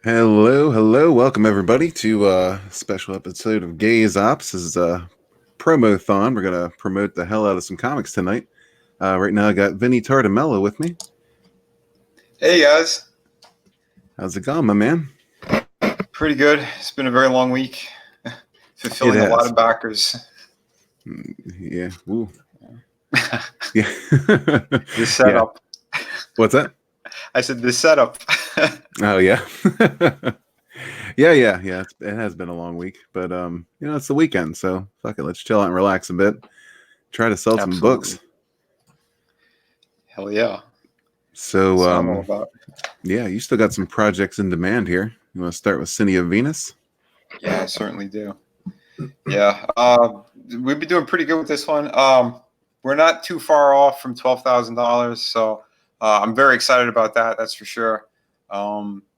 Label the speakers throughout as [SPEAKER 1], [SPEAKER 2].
[SPEAKER 1] Hello, hello. Welcome everybody to a special episode of Gaze Ops. This is a Promothon. We're gonna promote the hell out of some comics tonight. Right now I got Vinnie Tartamello with me.
[SPEAKER 2] Hey guys,
[SPEAKER 1] How's it going, my man?
[SPEAKER 2] pretty good. It's been a very long week,
[SPEAKER 1] It
[SPEAKER 2] fulfilling a lot
[SPEAKER 1] has.
[SPEAKER 2] of backers.
[SPEAKER 1] Yeah. Ooh. Yeah.
[SPEAKER 2] The
[SPEAKER 1] Yeah.
[SPEAKER 2] setup.
[SPEAKER 1] What's that?
[SPEAKER 2] I said the setup.
[SPEAKER 1] Oh yeah. Yeah. It has been a long week, but it's the weekend, so fuck it. Let's chill out and relax a bit. Try to sell some books.
[SPEAKER 2] Absolutely. Hell yeah.
[SPEAKER 1] So
[SPEAKER 2] That's what I'm all about.
[SPEAKER 1] yeah, you still got some projects in demand here. You want to start with City of Venus?
[SPEAKER 2] Yeah, I certainly do. Yeah. We've been doing pretty good with this one. We're not too far off from $12,000, so I'm very excited about that. That's for sure.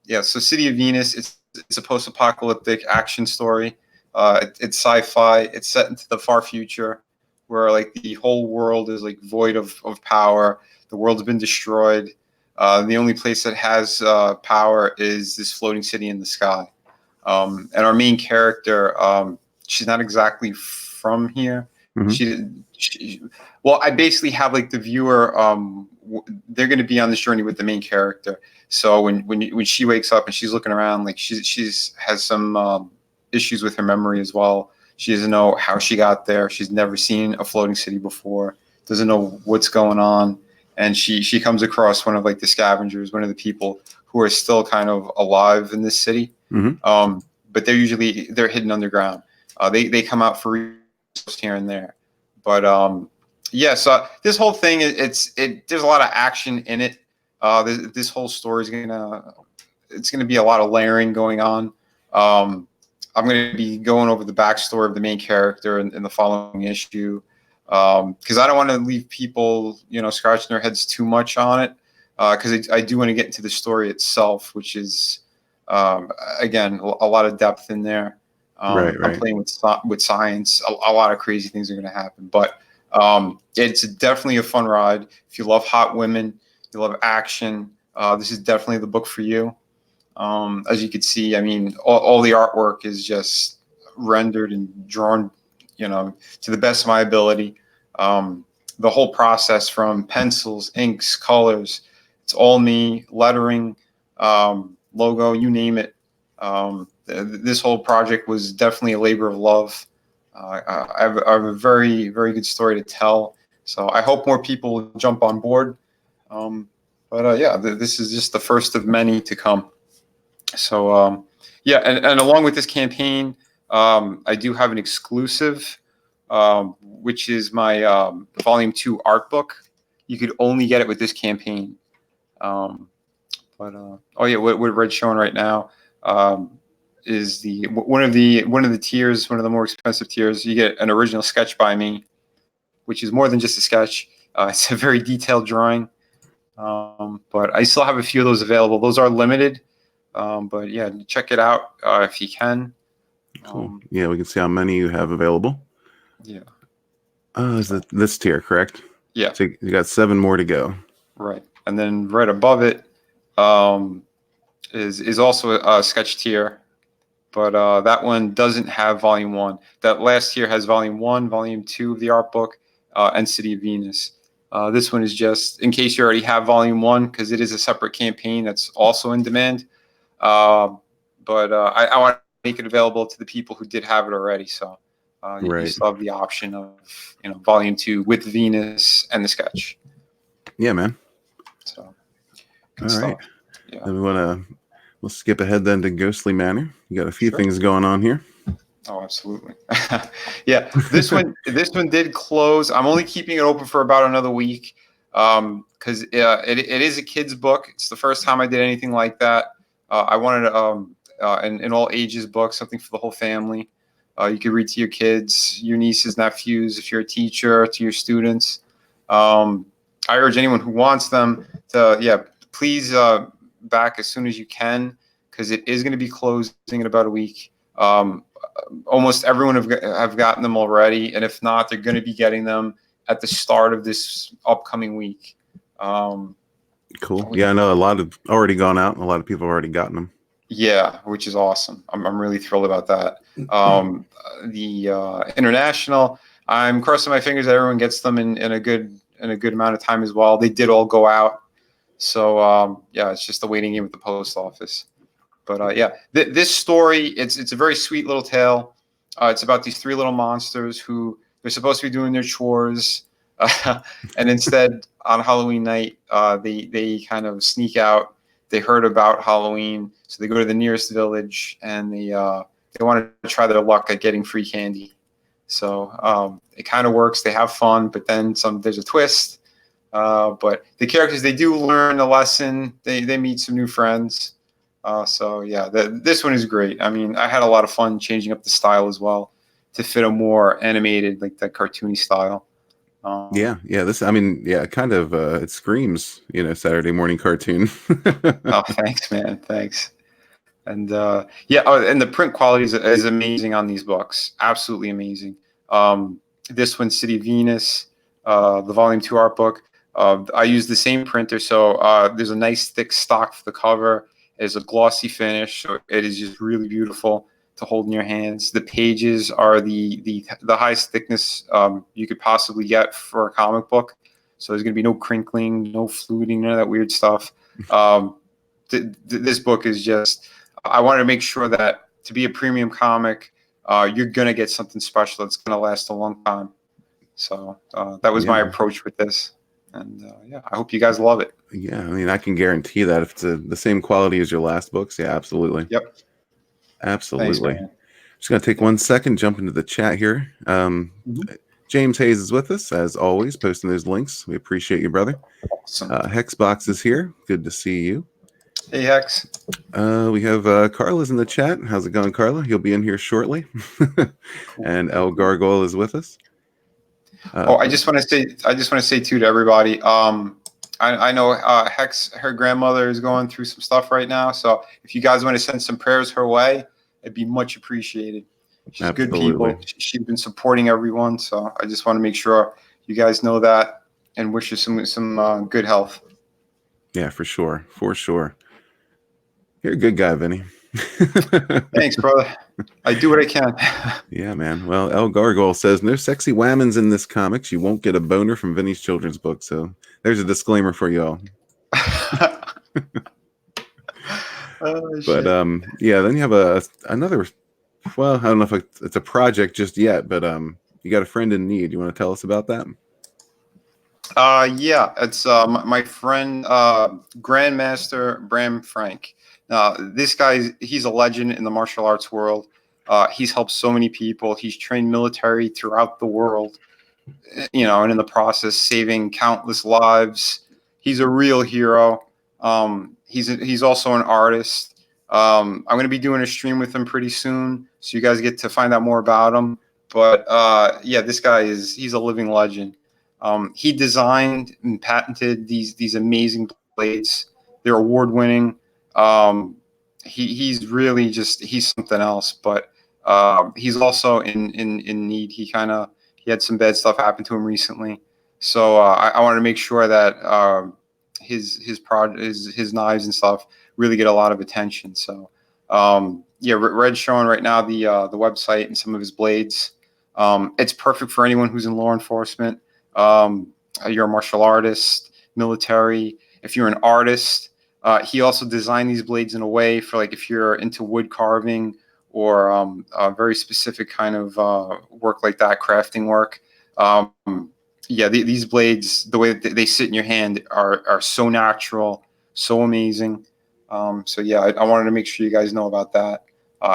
[SPEAKER 2] Yeah. So City of Venus, it's a post-apocalyptic action story. It's sci-fi. It's set into the far future, where like the whole world is like void of power. The world's been destroyed. The only place that has power is this floating city in the sky. And our main character, she's not exactly from here.
[SPEAKER 1] Mm-hmm.
[SPEAKER 2] She well, I basically have like the viewer. They're going to be on this journey with the main character. So when she wakes up and she's looking around, like she's has some issues with her memory as well. She doesn't know how she got there. She's never seen a floating city before. Doesn't know what's going on, and she comes across one of like the scavengers, one of the people who are still kind of alive in this city.
[SPEAKER 1] Mm-hmm.
[SPEAKER 2] But they're hidden underground. They come out for resources here and there, but yeah. So this whole thing, there's a lot of action in it. This whole story is gonna be a lot of layering going on. I'm gonna be going over the backstory of the main character in the following issue, because I don't want to leave people scratching their heads too much on it, because I do want to get into the story itself, which is again a lot of depth in there.
[SPEAKER 1] Right.
[SPEAKER 2] I'm playing with science. A lot of crazy things are going to happen, but it's definitely a fun ride. If you love hot women, you love action, this is definitely the book for you. As you can see, I mean, all the artwork is just rendered and drawn, to the best of my ability. The whole process from pencils, inks, colors, it's all me, lettering, logo, you name it. This whole project was definitely a labor of love. I have a very, very good story to tell. So I hope more people jump on board. But yeah, this is just the first of many to come. So yeah, and along with this campaign, I do have an exclusive, which is my Volume 2 art book. You could only get it with this campaign. But oh yeah, what Red's showing right now is one of the tiers, one of the more expensive tiers. You get an original sketch by me, which is more than just a sketch. It's a very detailed drawing. But I still have a few of those available. Those are limited. But yeah, check it out if you can.
[SPEAKER 1] Cool. Yeah, we can see how many you have available.
[SPEAKER 2] Yeah.
[SPEAKER 1] Is it this tier, correct?
[SPEAKER 2] Yeah.
[SPEAKER 1] So you got 7 more to go.
[SPEAKER 2] Right. And then right above it is also a sketch tier, but that one doesn't have Volume 1. That last tier has Volume 1, Volume 2 of the art book, and City of Venus. This one is just in case you already have Volume 1, because it is a separate campaign that's also in demand. But I want to make it available to the people who did have it already. So you still have the option of Volume 2 with Venus and the sketch.
[SPEAKER 1] Yeah, man.
[SPEAKER 2] So
[SPEAKER 1] good stuff. Right.
[SPEAKER 2] Yeah.
[SPEAKER 1] Then we'll skip ahead then to Ghostly Manor. You got a few things going on here.
[SPEAKER 2] Oh, absolutely. Yeah, this one did close. I'm only keeping it open for about another week because it is a kid's book. It's the first time I did anything like that. I wanted an all ages book, something for the whole family. You could read to your kids, your nieces, nephews, if you're a teacher, to your students. I urge anyone who wants them to, please back as soon as you can, because it is going to be closing in about a week. Almost everyone have gotten them already, and if not, they're going to be getting them at the start of this upcoming week.
[SPEAKER 1] Cool. Yeah, I know a lot have already gone out. A lot of people have already gotten them.
[SPEAKER 2] Yeah, which is awesome. I'm really thrilled about that. The international, I'm crossing my fingers that everyone gets them in a good amount of time as well. They did all go out, so yeah, it's just a waiting game at the post office. But yeah, this story, it's a very sweet little tale. It's about these three little monsters who they're supposed to be doing their chores, and instead on Halloween night, they kind of sneak out. They heard about Halloween, so they go to the nearest village and they want to try their luck at getting free candy. So it kind of works. They have fun, but then some. There's a twist. But the characters, they do learn a lesson. They meet some new friends. So yeah, this one is great. I mean, I had a lot of fun changing up the style as well to fit a more animated, like that cartoony style.
[SPEAKER 1] Yeah, yeah. This, I mean, yeah, kind of. It screams, Saturday morning cartoon.
[SPEAKER 2] Oh, thanks, man. Thanks. And yeah, and the print quality is amazing on these books. Absolutely amazing. This one, City of Venus, the Volume 2 art book. I use the same printer, so there's a nice thick stock for the cover. There's a glossy finish, so it is just really beautiful to hold in your hands. The pages are the highest thickness you could possibly get for a comic book. So there's going to be no crinkling, no fluting, none of that weird stuff. This book is just. I wanted to make sure that to be a premium comic, you're going to get something special that's going to last a long time. So that was my
[SPEAKER 1] Yeah.
[SPEAKER 2] approach with this. And yeah, I hope you guys love it.
[SPEAKER 1] Yeah, I mean, I can guarantee that if it's the same quality as your last books, yeah, absolutely.
[SPEAKER 2] Yep. Thanks,
[SPEAKER 1] Absolutely.
[SPEAKER 2] man.
[SPEAKER 1] Just gonna take
[SPEAKER 2] Yeah.
[SPEAKER 1] 1 second, jump into the chat here.
[SPEAKER 2] Mhm.
[SPEAKER 1] James Hayes is with us as always, posting those links. We appreciate you, brother.
[SPEAKER 2] Awesome.
[SPEAKER 1] Hexbox is here. Good to see you.
[SPEAKER 2] Hey, Hex.
[SPEAKER 1] We have Carla's in the chat. How's it going, Carla? He'll be in here shortly. And El Gargoyle is with us.
[SPEAKER 2] Oh, I just want to say too to everybody. I know Hex, her grandmother is going through some stuff right now. So if you guys want to send some prayers her way, it'd be much appreciated. She's good
[SPEAKER 1] Absolutely.
[SPEAKER 2] people. She's been supporting everyone. So I just want to make sure you guys know that and wish her some good health.
[SPEAKER 1] Yeah, for sure. For sure. You're a good guy, Vinny.
[SPEAKER 2] Thanks, brother. I do what I can.
[SPEAKER 1] Yeah, man. Well, El Gargoyle says no sexy whammons in this comics. You won't get a boner from Vinny's children's book. So there's a disclaimer for y'all. But yeah, then you have another. Well, I don't know if it's a project just yet, but you got a friend in need. You want to tell us about that?
[SPEAKER 2] Yeah, it's my friend Grandmaster Bram Frank. This guy, he's a legend in the martial arts world. He's helped so many people. He's trained military throughout the world, and in the process, saving countless lives. He's a real hero. He's also an artist. I'm going to be doing a stream with him pretty soon, so you guys get to find out more about him. But yeah, this guy he's a living legend. He designed and patented these amazing blades. They're award winning. He's really he's something else. But he's also in need. He had some bad stuff happen to him recently. So I wanted to make sure that his knives and stuff really get a lot of attention. So yeah, Red's showing right now the website and some of his blades. It's perfect for anyone who's in law enforcement. You're a martial artist, military. If you're an artist, he also designed these blades in a way for like if you're into wood carving or a very specific kind of work like that, crafting work. Yeah, these blades, the way that they sit in your hand are so natural, so amazing. So yeah, I wanted to make sure you guys know about that.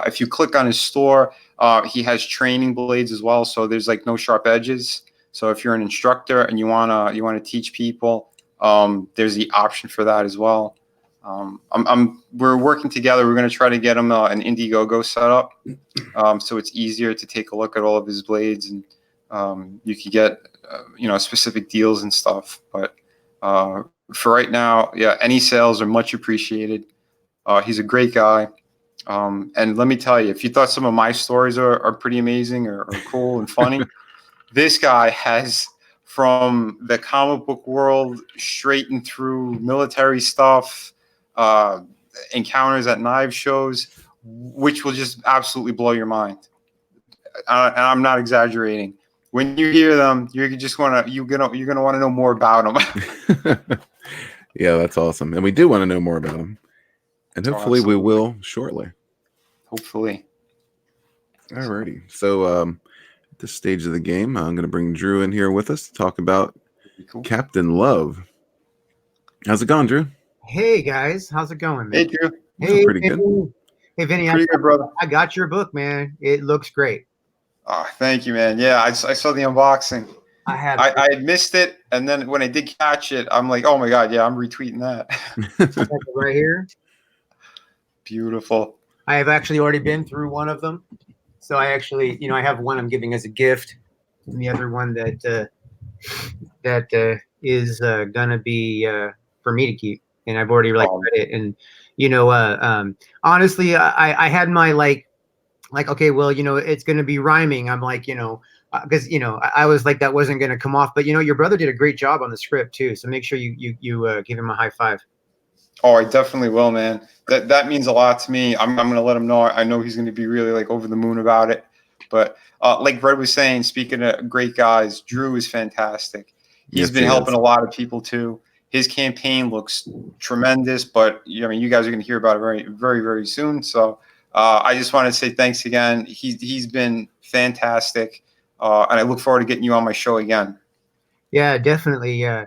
[SPEAKER 2] If you click on his store, he has training blades as well. So there's like no sharp edges. So if you're an instructor and you wanna teach people, there's the option for that as well. We're working together. We're going to try to get him an Indiegogo set up, so it's easier to take a look at all of his blades, and you could get specific deals and stuff. But for right now, yeah, any sales are much appreciated. He's a great guy. And let me tell you, if you thought some of my stories are pretty amazing or cool and funny, this guy has from the comic book world straight and through military stuff, encounters at knife shows, which will just absolutely blow your mind. And I'm not exaggerating. When you hear them, you're gonna want to know more about them.
[SPEAKER 1] Yeah, that's awesome, and we do want to know more about them, and hopefully we will shortly.
[SPEAKER 2] Hopefully.
[SPEAKER 1] Alrighty. So at this stage of the game, I'm going to bring Drew in here with us to talk about Captain Love. How's it going, Drew?
[SPEAKER 3] Hey guys, how's it going, man?
[SPEAKER 2] Hey Drew.
[SPEAKER 3] Hey,
[SPEAKER 1] pretty good.
[SPEAKER 3] Hey Vinny,
[SPEAKER 2] Pretty good, brother.
[SPEAKER 3] I got your book, man. It looks great.
[SPEAKER 2] Oh, thank you, man. Yeah, I saw the unboxing. I had missed it, and then when I did catch it, I'm like, oh my god, yeah, I'm retweeting that.
[SPEAKER 3] Right here.
[SPEAKER 2] Beautiful.
[SPEAKER 3] I have actually already been through one of them. So I actually, I have one I'm giving as a gift, and the other one that is gonna be for me to keep, and I've already read it. And honestly, I had my like, okay, well, it's gonna be rhyming. I'm like, because I was like that wasn't gonna come off, but your brother did a great job on the script too. So make sure you give him a high five.
[SPEAKER 2] Oh, I definitely will, man. That means a lot to me. I'm going to let him know. I know he's going to be really like over the moon about it. But like Red was saying, speaking of great guys, Drew is fantastic. He's been helping a lot of people too. His campaign looks tremendous, but I mean, you guys are going to hear about it very, very, very soon. So I just want to say thanks again. He's been fantastic, and I look forward to getting you on my show again.
[SPEAKER 3] Yeah, definitely. I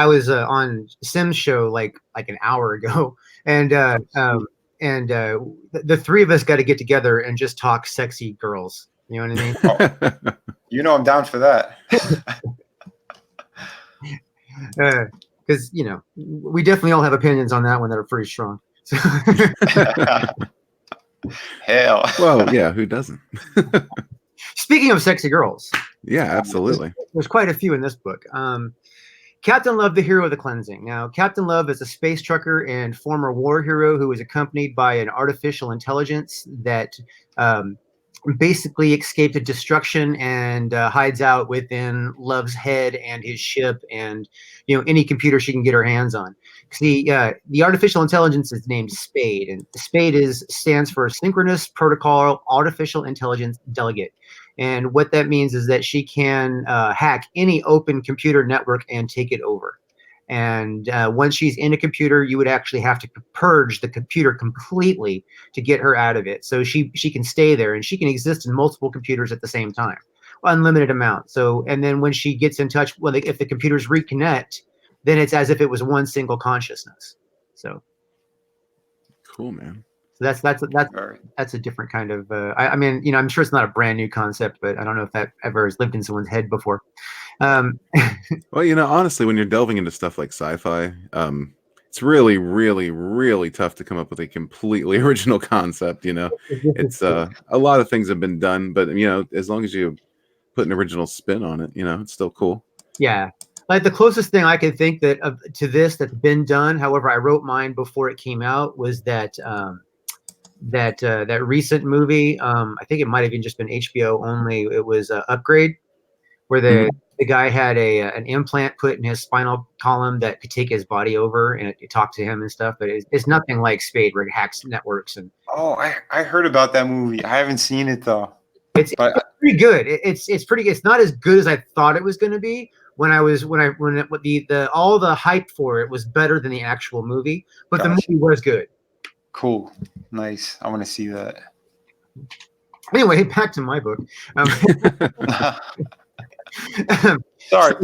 [SPEAKER 3] was on Sim's show like an hour ago, and the three of us got to get together and just talk sexy girls. You know what I mean?
[SPEAKER 2] Oh, I'm down for that.
[SPEAKER 3] Because we definitely all have opinions on that one that are pretty strong.
[SPEAKER 2] Hell.
[SPEAKER 1] Well, yeah, who doesn't?
[SPEAKER 3] Speaking of sexy girls.
[SPEAKER 1] Yeah, absolutely.
[SPEAKER 3] There's quite a few in this book. Captain Love, the hero of the cleansing. Now, Captain Love is a space trucker and former war hero who is accompanied by an artificial intelligence that basically escaped the destruction and hides out within Love's head and his ship and any computer she can get her hands on. See, the artificial intelligence is named SPADE, and SPADE stands for Synchronous Protocol Artificial Intelligence Delegate. And what that means is that she can hack any open computer network and take it over. And once she's in a computer, you would actually have to purge the computer completely to get her out of it. So she can stay there, and she can exist in multiple computers at the same time, unlimited amount. So, and then when she gets in touch, if the computers reconnect, then it's as if it was one single consciousness. So
[SPEAKER 1] cool, man.
[SPEAKER 3] So that's a different kind of. I mean, I'm sure it's not a brand new concept, but I don't know if that ever has lived in someone's head before.
[SPEAKER 1] Well, honestly, when you're delving into stuff like sci-fi, it's really, really, really tough to come up with a completely original concept. It's a lot of things have been done, but as long as you put an original spin on it, it's still cool.
[SPEAKER 3] Yeah. Like the closest thing I could think to this that's been done, however, I wrote mine before it came out, was that that recent movie. I think it might have even just been HBO only. It was Upgrade, where the guy had an implant put in his spinal column that could take his body over and it talked to him and stuff. But it's nothing like Spade, where it hacks networks. And
[SPEAKER 2] I heard about that movie. I haven't seen it though.
[SPEAKER 3] It's pretty good. It's pretty. It's not as good as I thought it was going to be. When all the hype for it was better than the actual movie, but the movie was good. Cool,
[SPEAKER 2] nice. I want to see that.
[SPEAKER 3] Anyway, back to my book.
[SPEAKER 2] Sorry.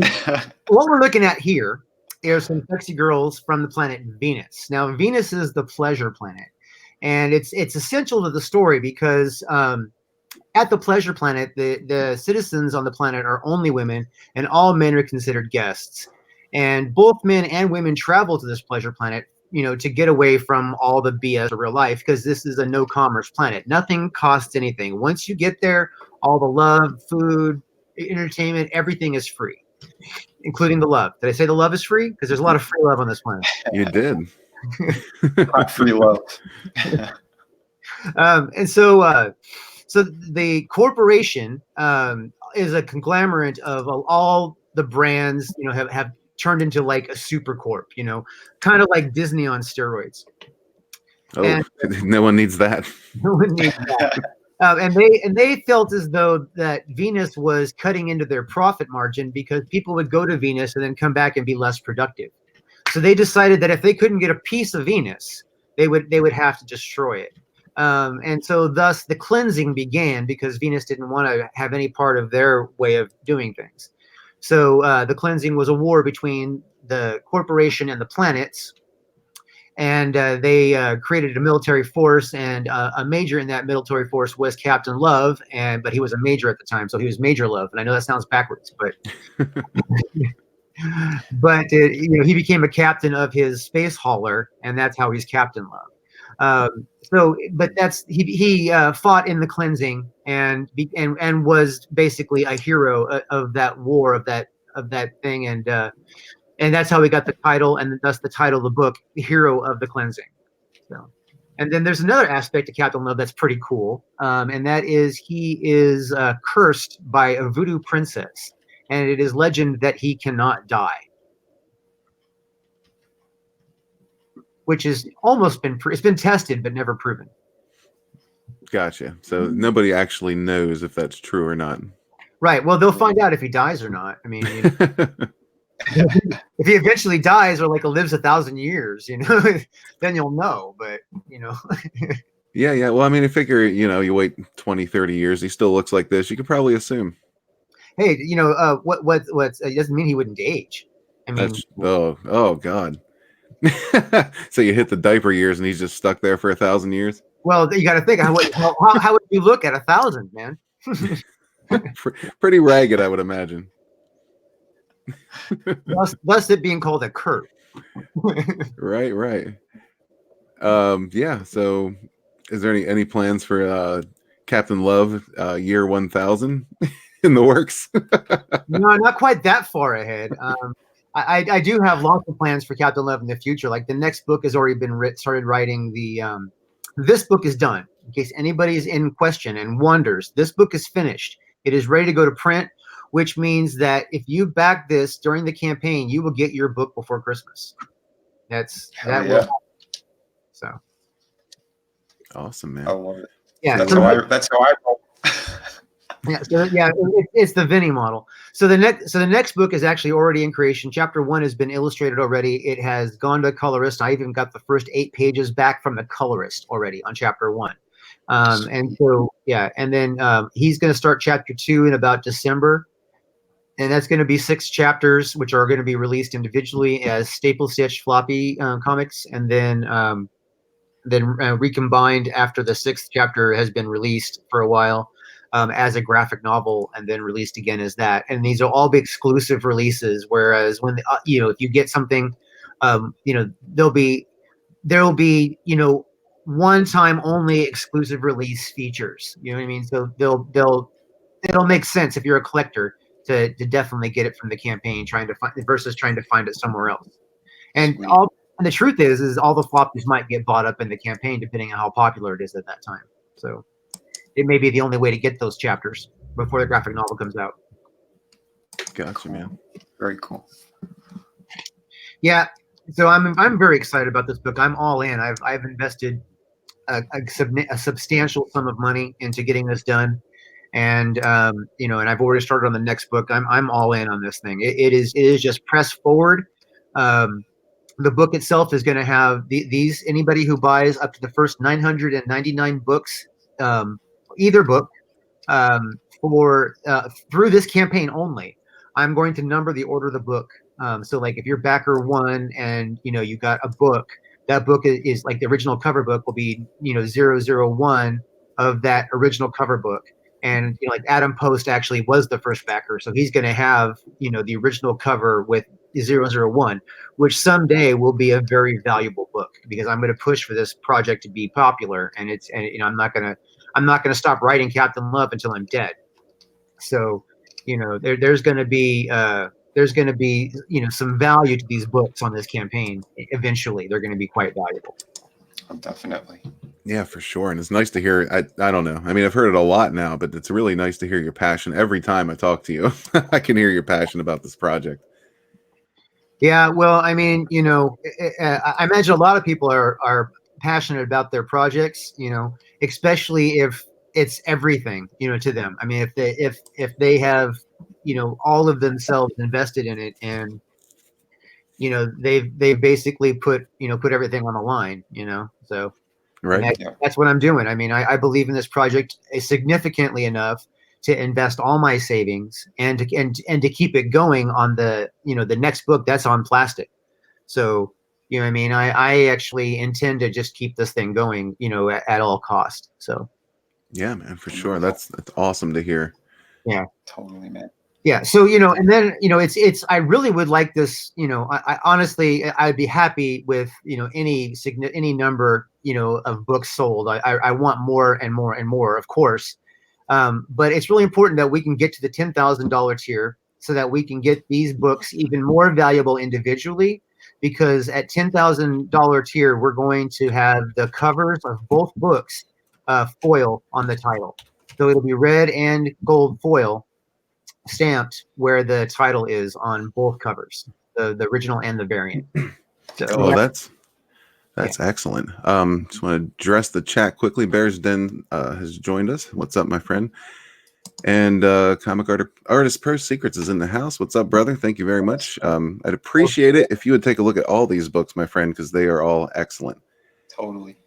[SPEAKER 3] What we're looking at here are some sexy girls from the planet Venus. Now, Venus is the pleasure planet, and it's essential to the story because at the pleasure planet, the citizens on the planet are only women, and all men are considered guests. And both men and women travel to this pleasure planet, to get away from all the BS of real life, because this is a no-commerce planet. Nothing costs anything. Once you get there, all the love, food, entertainment, everything is free, including the love. Did I say the love is free? Because there's a lot of free love on this planet.
[SPEAKER 1] You did.
[SPEAKER 2] Free love.
[SPEAKER 3] And so the corporation is a conglomerate of all the brands, have turned into like a super corp, you know, kind of like Disney on steroids.
[SPEAKER 1] Oh,
[SPEAKER 3] And
[SPEAKER 1] no one needs that.
[SPEAKER 3] no one needs that. And they felt as though that Venus was cutting into their profit margin because people would go to Venus and then come back and be less productive. So they decided that if they couldn't get a piece of Venus, they would have to destroy it. And so thus the cleansing began because Venus didn't want to have any part of their way of doing things. So the cleansing was a war between the corporation and the planets. And they created a military force, and a major in that military force was Captain Love, but he was a major at the time, so he was Major Love. And I know that sounds backwards, but you know, he became a captain of his space hauler, and that's how he's Captain Love. But he fought in the cleansing and was basically a hero of that war, of that thing, and that's how he got the title, and thus the title of the book, The Hero of the Cleansing. So, and then there's another aspect to Captain Love that's pretty cool, and that is he is cursed by a voodoo princess, and it is legend that he cannot die, which has almost been it's been tested but never proven.
[SPEAKER 1] Gotcha. So nobody actually knows if that's true or not.
[SPEAKER 3] Right. Well, they'll find out if he dies or not. I mean, you know, if he eventually dies or like lives 1,000 years, you know, then you'll know. But you know,
[SPEAKER 1] yeah. Well, I mean, I figure, you know, you wait 20, 30 years, he still looks like this. You could probably assume.
[SPEAKER 3] Hey, you know, it doesn't mean he wouldn't age. I mean,
[SPEAKER 1] oh God. So you hit the diaper years and he's just stuck there for 1,000 years.
[SPEAKER 3] Well, you got to think how would you look at 1,000, man?
[SPEAKER 1] Pretty ragged, I would imagine.
[SPEAKER 3] thus it being called a curse.
[SPEAKER 1] Right. Yeah. So, is there any plans for Captain Love year 1,000 in the works?
[SPEAKER 3] No, not quite that far ahead. I do have lots of plans for Captain Love in the future. Like the next book has already been started writing. This book is done. In case anybody's in question and wonders, this book is finished. It is ready to go to print, which means that if you back this during the campaign, you will get your book before Christmas. Will. So
[SPEAKER 1] awesome, man.
[SPEAKER 2] I love it.
[SPEAKER 3] Yeah,
[SPEAKER 2] that's how I roll.
[SPEAKER 3] It's the Vinnie model. So the next book is actually already in creation. Chapter 1 has been illustrated already. It has gone to colorist. I even got the first 8 pages back from the colorist already on chapter 1. And so and then he's going to start chapter 2 in about December, and that's going to be 6 chapters, which are going to be released individually as staple stitch floppy comics, and then recombined after the 6th chapter has been released for a while. As a graphic novel, and then released again as that. And these will all be exclusive releases. Whereas when if you get something, there'll be one-time only exclusive release features. You know what I mean? So it'll make sense if you're a collector to definitely get it from the campaign, versus trying to find it somewhere else. And the truth is all the floppies might get bought up in the campaign depending on how popular it is at that time. So it may be the only way to get those chapters before the graphic novel comes out.
[SPEAKER 1] Gotcha, man.
[SPEAKER 2] Very cool.
[SPEAKER 3] Yeah, so I'm very excited about this book. I'm all in. I've invested a substantial sum of money into getting this done, and and I've already started on the next book. I'm all in on this thing. It is just press forward. The book itself is going to have anybody who buys up to the first 999 books. Either book through this campaign only, I'm going to number the order of the book. So like if you're backer 1 and you got a book, that book is like the original cover book will be 001 of that original cover book. And like Adam Post actually was the first backer, so he's going to have the original cover with 001, which someday will be a very valuable book, because I'm going to push for this project to be popular, and I'm not going to stop writing Captain Love until I'm dead. So there's going to be some value to these books on this campaign. Eventually they're going to be quite valuable.
[SPEAKER 2] Oh, definitely.
[SPEAKER 1] Yeah, for sure. And it's nice to hear. I don't know. I mean, I've heard it a lot now, but it's really nice to hear your passion every time I talk to you. I can hear your passion about this project.
[SPEAKER 3] Yeah, well, I mean, I imagine a lot of people are passionate about their projects, especially if it's everything, to them. I mean, if they have, all of themselves invested in it, and they've basically put everything on the line, So, and
[SPEAKER 1] Right.
[SPEAKER 3] that's what I'm doing. I mean, I believe in this project significantly enough to invest all my savings and to keep it going on the next book that's on plastic. So, what I mean? I actually intend to just keep this thing going, at all cost. So,
[SPEAKER 1] Yeah, man, for sure. That's awesome to hear.
[SPEAKER 3] yeah.
[SPEAKER 2] Totally, man.
[SPEAKER 3] Yeah. So, and then, I really would like this, I honestly, I'd be happy with, any number, of books sold. I want more and more and more, of course. But it's really important that we can get to the $10,000 tier so that we can get these books even more valuable individually. Because at $10,000 tier, we're going to have the covers of both books foil on the title. So it'll be red and gold foil stamped where the title is on both covers, the original and the variant. So
[SPEAKER 1] Oh,
[SPEAKER 3] yeah,
[SPEAKER 1] that's excellent. Just want to address the chat quickly. Bears Den has joined us. What's up, my friend? And artist Pro Secrets is in the house. What's up, brother? Thank you very much. I'd appreciate it if you would take a look at all these books, my friend, because they are all excellent.
[SPEAKER 2] Totally.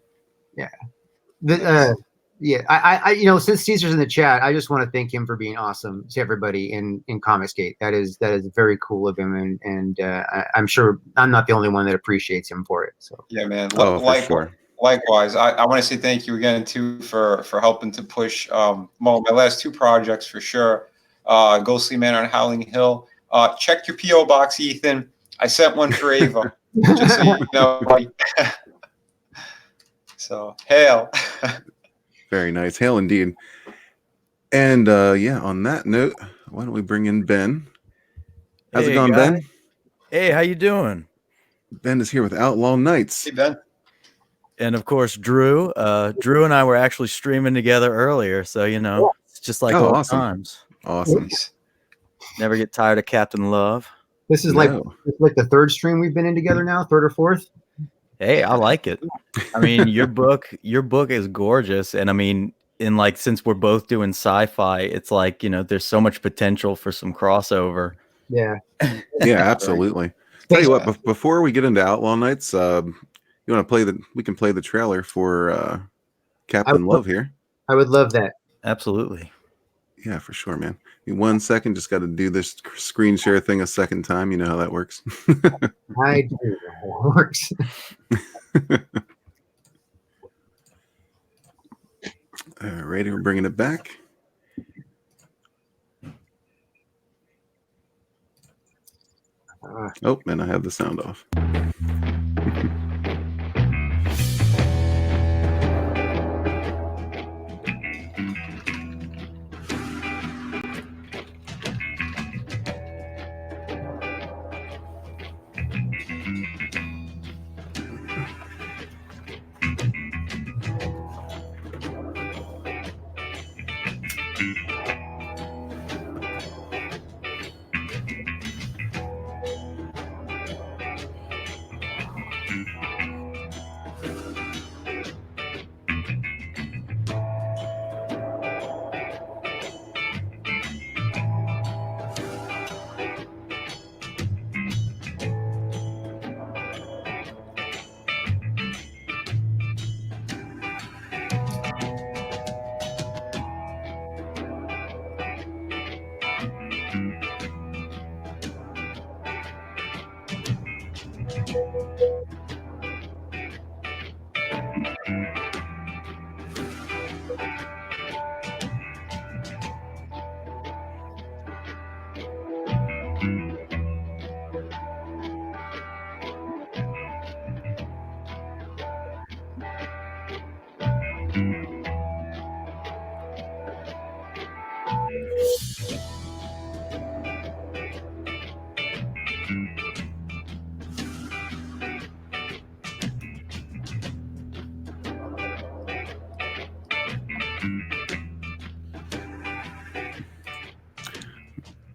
[SPEAKER 3] yeah. Yeah, since Caesar's in the chat, I just want to thank him for being awesome to everybody in Comicsgate. That is very cool of him, and I'm sure I'm not the only one that appreciates him for it. So
[SPEAKER 2] Yeah, man.
[SPEAKER 1] Oh, for sure.
[SPEAKER 2] Likewise, I want to say thank you again too for helping to push my last two projects for sure. Ghostly Man on Howling Hill. Check your PO box, Ethan. I sent one for Ava, just so you know. Buddy. So hail.
[SPEAKER 1] Very nice. Hail indeed. And yeah, on that note, why don't we bring in Ben? How's it going,
[SPEAKER 4] guy.
[SPEAKER 1] Ben?
[SPEAKER 4] Hey, how you doing?
[SPEAKER 1] Ben is here with Outlaw Nights.
[SPEAKER 2] Hey, Ben.
[SPEAKER 4] And of course, Drew. Drew and I were actually streaming together earlier, so it's just like old
[SPEAKER 1] awesome.
[SPEAKER 4] times.
[SPEAKER 1] Awesome.
[SPEAKER 4] Never get tired of Captain Love.
[SPEAKER 3] This is like the third stream we've been in together now, third or fourth.
[SPEAKER 4] Hey, I like it. I mean, your book is gorgeous, and I mean, since we're both doing sci-fi, it's like there's so much potential for some crossover.
[SPEAKER 3] Yeah.
[SPEAKER 1] Yeah, absolutely. Tell you what, before we get into Outlaw Nights, you want to we can play the trailer for Captain Love here.
[SPEAKER 3] I would love that.
[SPEAKER 4] Absolutely.
[SPEAKER 1] Yeah, for sure, man. 1 second, just got to do this screen share thing a second time. You know how that works.
[SPEAKER 3] I do. It works.
[SPEAKER 1] Alrighty, we're bringing it back. Oh, and I have the sound off.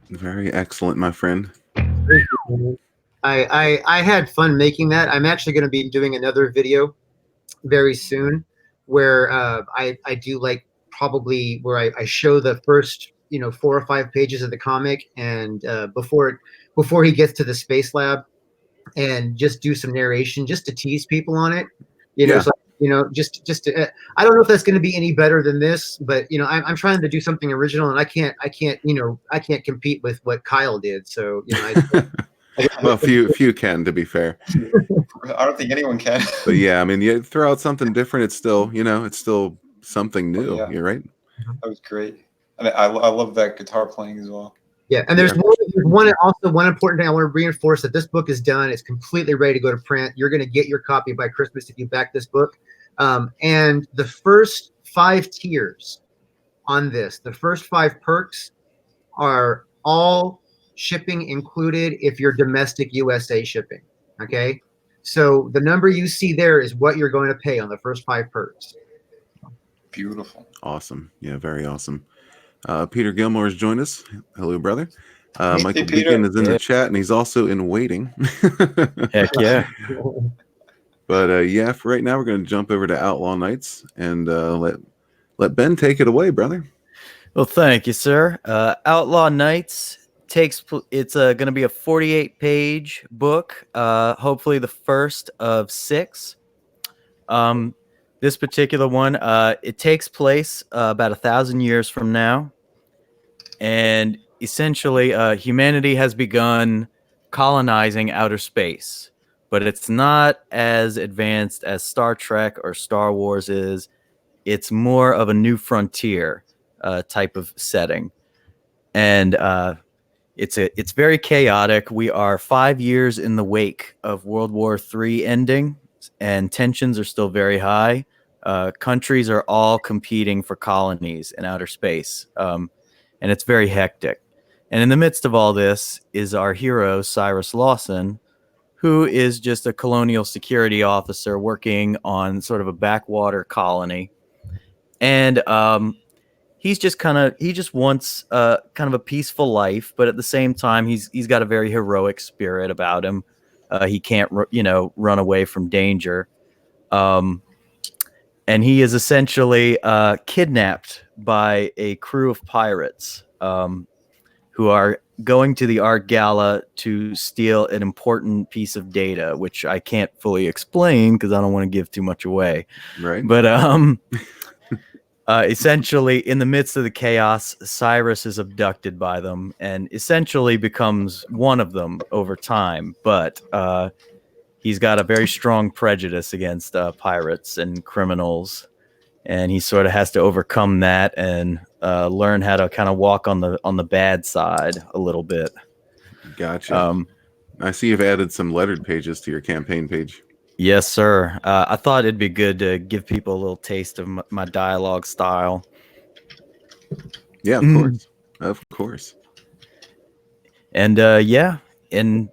[SPEAKER 1] Very excellent, my friend.
[SPEAKER 3] I had fun making that. I'm actually going to be doing another video very soon where I do like probably where I show the first 4 or 5 pages of the comic and before he gets to the space lab and just do some narration just to tease people on it.
[SPEAKER 1] Yeah.
[SPEAKER 3] So just to, I don't know if that's going to be any better than this, but I'm trying to do something original and I can't compete with what Kyle did. So
[SPEAKER 1] Well, few can, to be fair.
[SPEAKER 2] I don't think anyone can.
[SPEAKER 1] But yeah, I mean, you throw out something different, it's still, it's still something new.
[SPEAKER 2] Yeah.
[SPEAKER 1] You're right.
[SPEAKER 2] That was great. I mean, I love that guitar playing as well.
[SPEAKER 3] Yeah, and there's one important thing I want to reinforce that this book is done. It's completely ready to go to print. You're going to get your copy by Christmas if you back this book. And the first 5 tiers on this, the first 5 perks are all shipping included if you're domestic USA shipping. Okay, so the number you see there is what you're going to pay on the first 5 perks.
[SPEAKER 2] Beautiful.
[SPEAKER 1] Awesome. Yeah, very awesome. Peter Gilmore has joined us. Hello, brother.
[SPEAKER 2] Hey,
[SPEAKER 1] Michael
[SPEAKER 2] Peter.
[SPEAKER 1] Beacon is in the chat, and he's also in waiting.
[SPEAKER 4] Heck yeah.
[SPEAKER 1] But yeah, for right now, we're going to jump over to Outlaw Nights and let Ben take it away, brother.
[SPEAKER 4] Well, thank you, sir. Outlaw Nights it's going to be a 48-page book, hopefully the first of 6. This particular one, it takes place about 1,000 years from now, and essentially humanity has begun colonizing outer space, but it's not as advanced as Star Trek or Star Wars is. It's more of a new frontier type of setting, and it's very chaotic. We are 5 years in the wake of World War III ending, and tensions are still very high. Countries are all competing for colonies in outer space, and it's very hectic. And in the midst of all this is our hero, Cyrus Lawson, who is just a colonial security officer working on sort of a backwater colony. And he just wants kind of a peaceful life, but at the same time, he's got a very heroic spirit about him. He can't, run away from danger. And he is essentially kidnapped by a crew of pirates who are going to the art gala to steal an important piece of data, which I can't fully explain because I don't want to give too much away.
[SPEAKER 1] Right.
[SPEAKER 4] But essentially, in the midst of the chaos, Cyrus is abducted by them and essentially becomes one of them over time. But he's got a very strong prejudice against pirates and criminals, and he sort of has to overcome that and learn how to kind of walk on the bad side a little bit.
[SPEAKER 1] Gotcha. I see you've added some lettered pages to your campaign page.
[SPEAKER 4] Yes, sir. I thought it'd be good to give people a little taste of my dialogue style.
[SPEAKER 1] Yeah, of course. Of course.
[SPEAKER 4] And yeah, and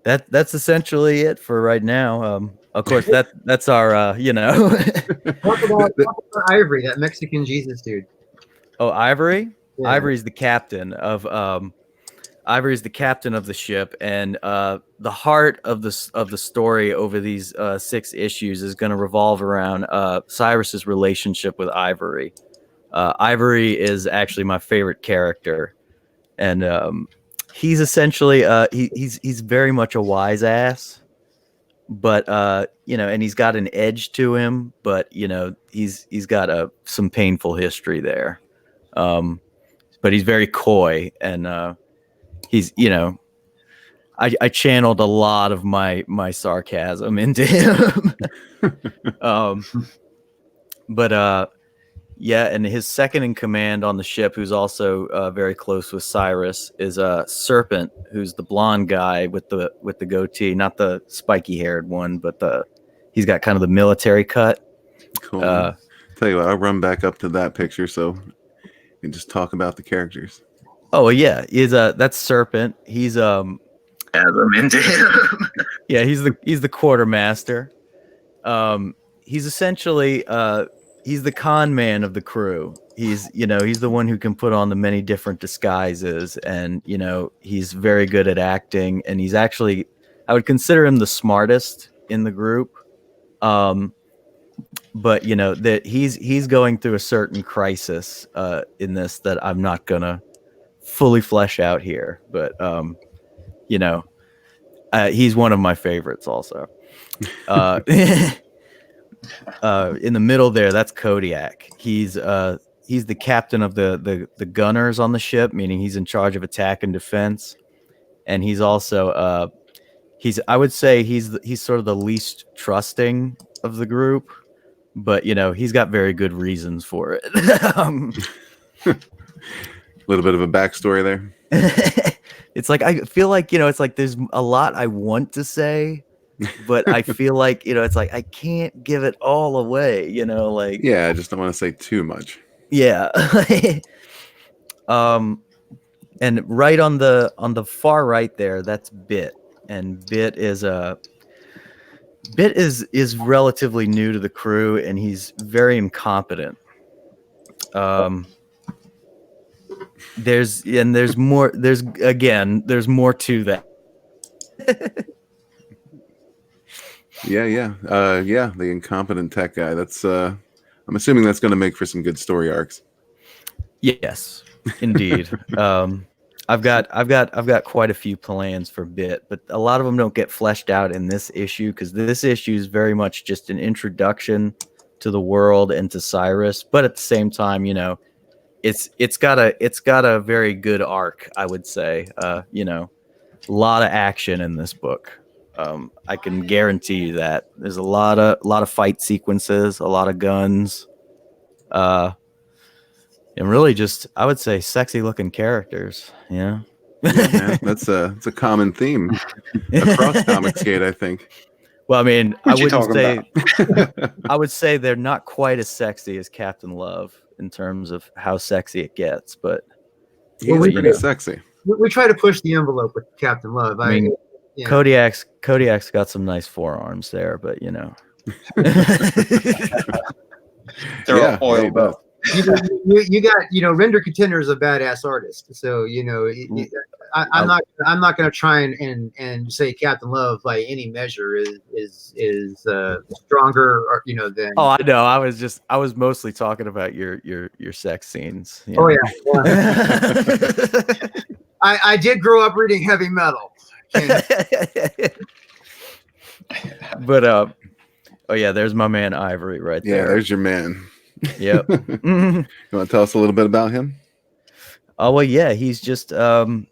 [SPEAKER 4] that's essentially it for right now. Of course, that's our
[SPEAKER 3] Talk about Ivory, that Mexican Jesus dude.
[SPEAKER 4] Oh, Ivory.
[SPEAKER 3] Yeah.
[SPEAKER 4] Ivory's the captain of the ship, and the heart of the story over these 6 issues is going to revolve around Cyrus's relationship with Ivory. Ivory is actually my favorite character, and he's essentially he's very much a wise ass, but and he's got an edge to him, but he's got some painful history there, but he's very coy, and he's I channeled a lot of my sarcasm into him. But yeah, and his second in command on the ship, who's also very close with Cyrus, is Serpent, who's the blonde guy with the goatee, not the spiky haired one, but he's got kind of the military cut.
[SPEAKER 1] Cool. Tell you what, I'll run back up to that picture so we can just talk about the characters.
[SPEAKER 4] Oh yeah, that's Serpent. He's I'm into him. Yeah, he's the quartermaster. He's essentially he's the con man of the crew. He's the one who can put on the many different disguises, and he's very good at acting, and he's actually I would consider him the smartest in the group. But you know that he's going through a certain crisis in this that I'm not gonna fully flesh out here. But you know, he's one of my favorites also. In the middle there, that's Kodiak. He's the captain of the gunners on the ship, meaning he's in charge of attack and defense, and he's also I would say he's sort of the least trusting of the group, but you know he's got very good reasons for it.
[SPEAKER 1] A little bit of a backstory there.
[SPEAKER 4] It's like I feel like, you know, it's like there's a lot I want to say, but I feel like, you know, it's like I can't give it all away, you know, like
[SPEAKER 1] Yeah, I just don't want to say too much.
[SPEAKER 4] yeah. And right on the far right there, that's Bit, and Bit is relatively new to the crew, and he's very incompetent. There's more to that.
[SPEAKER 1] Yeah, the incompetent tech guy. That's I'm assuming that's going to make for some good story arcs.
[SPEAKER 4] Yes, indeed. I've got quite a few plans for Bit, but a lot of them don't get fleshed out in this issue because this issue is very much just an introduction to the world and to Cyrus. But at the same time, you know, it's got a very good arc, I would say. You know, a lot of action in this book. I can guarantee you that there's a lot of fight sequences, a lot of guns, and really just, I would say, sexy looking characters. Yeah,
[SPEAKER 1] man, that's a common theme across comicsgate, I think.
[SPEAKER 4] Well, I mean,
[SPEAKER 2] I
[SPEAKER 4] would say they're not quite as sexy as Captain Love in terms of how sexy it gets, but
[SPEAKER 1] He's pretty sexy.
[SPEAKER 3] We try to push the envelope with Captain Love.
[SPEAKER 4] I mean,
[SPEAKER 3] yeah.
[SPEAKER 4] Kodiak's got some nice forearms there, but you know,
[SPEAKER 2] they're all oiled up.
[SPEAKER 3] You got, you know, Render Contender is a badass artist, so you know I'm not going to try and say Captain Love by any measure is stronger, or, you know, than.
[SPEAKER 4] Oh, I know. I was mostly talking about your sex scenes.
[SPEAKER 3] Oh yeah. I did grow up reading heavy metal.
[SPEAKER 4] But oh yeah, there's my man Ivory right there.
[SPEAKER 1] Yeah, there's your man.
[SPEAKER 4] Yep.
[SPEAKER 1] You want to tell us a little bit about him?
[SPEAKER 4] Oh well, yeah. He's just the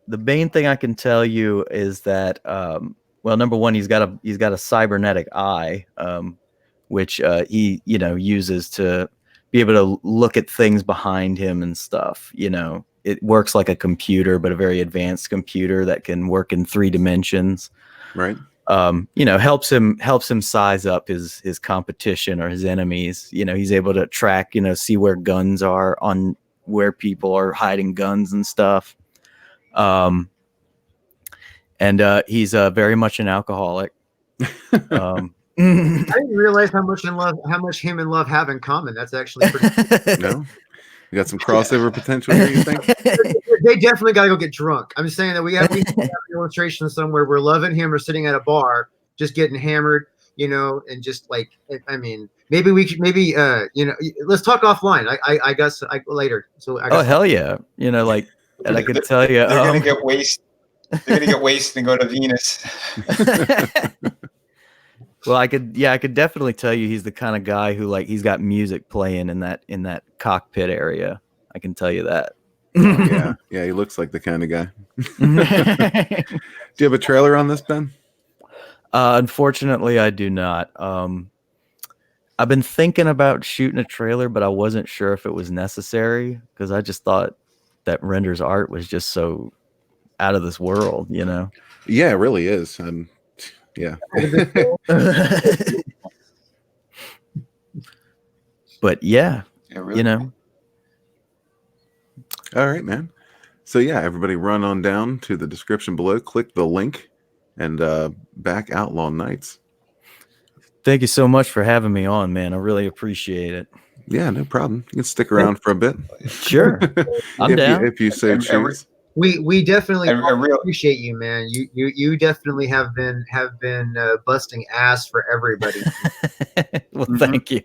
[SPEAKER 4] main thing I can tell you is that well, number one, he's got a cybernetic eye, which he, you know, uses to be able to look at things behind him and stuff. You know, it works like a computer, but a very advanced computer that can work in 3 dimensions.
[SPEAKER 1] Right.
[SPEAKER 4] You know, helps him size up his competition or his enemies. You know, he's able to track, you know, see where guns are, on where people are hiding guns and stuff. And he's very much an alcoholic.
[SPEAKER 3] I didn't realize how much him and Love have in common. That's actually pretty.
[SPEAKER 1] No, you got some crossover potential here, you think?
[SPEAKER 3] They definitely got to go get drunk. I'm saying that we have an illustration somewhere where Love and him are sitting at a bar, just getting hammered, you know, and just like, I mean, maybe you know, let's talk offline. I guess later. So I guess,
[SPEAKER 4] oh hell yeah, you know, like, and I can tell you,
[SPEAKER 2] they're gonna get wasted. They're gonna get wasted and go to Venus.
[SPEAKER 4] Well, I could definitely tell you he's the kind of guy who, like, he's got music playing in that cockpit area. I can tell you that.
[SPEAKER 1] Yeah, he looks like the kind of guy. Do you have a trailer on this, Ben?
[SPEAKER 4] Unfortunately, I do not. I've been thinking about shooting a trailer, but I wasn't sure if it was necessary because I just thought that Render's art was just so out of this world, you know?
[SPEAKER 1] Yeah, it really is. Yeah.
[SPEAKER 4] But yeah,
[SPEAKER 2] really.
[SPEAKER 4] you know.
[SPEAKER 1] All right, man. So yeah, everybody run on down to the description below, click the link, and back Outlaw Nights.
[SPEAKER 4] Thank you so much for having me on, man. I really appreciate it.
[SPEAKER 1] Yeah, no problem. You can stick around for a bit.
[SPEAKER 4] Sure. I'm down.
[SPEAKER 1] If you so choose.
[SPEAKER 3] We definitely
[SPEAKER 2] And real,
[SPEAKER 3] appreciate you, man. You definitely have been busting ass for everybody.
[SPEAKER 4] Well,
[SPEAKER 2] Mhm.
[SPEAKER 4] thank you.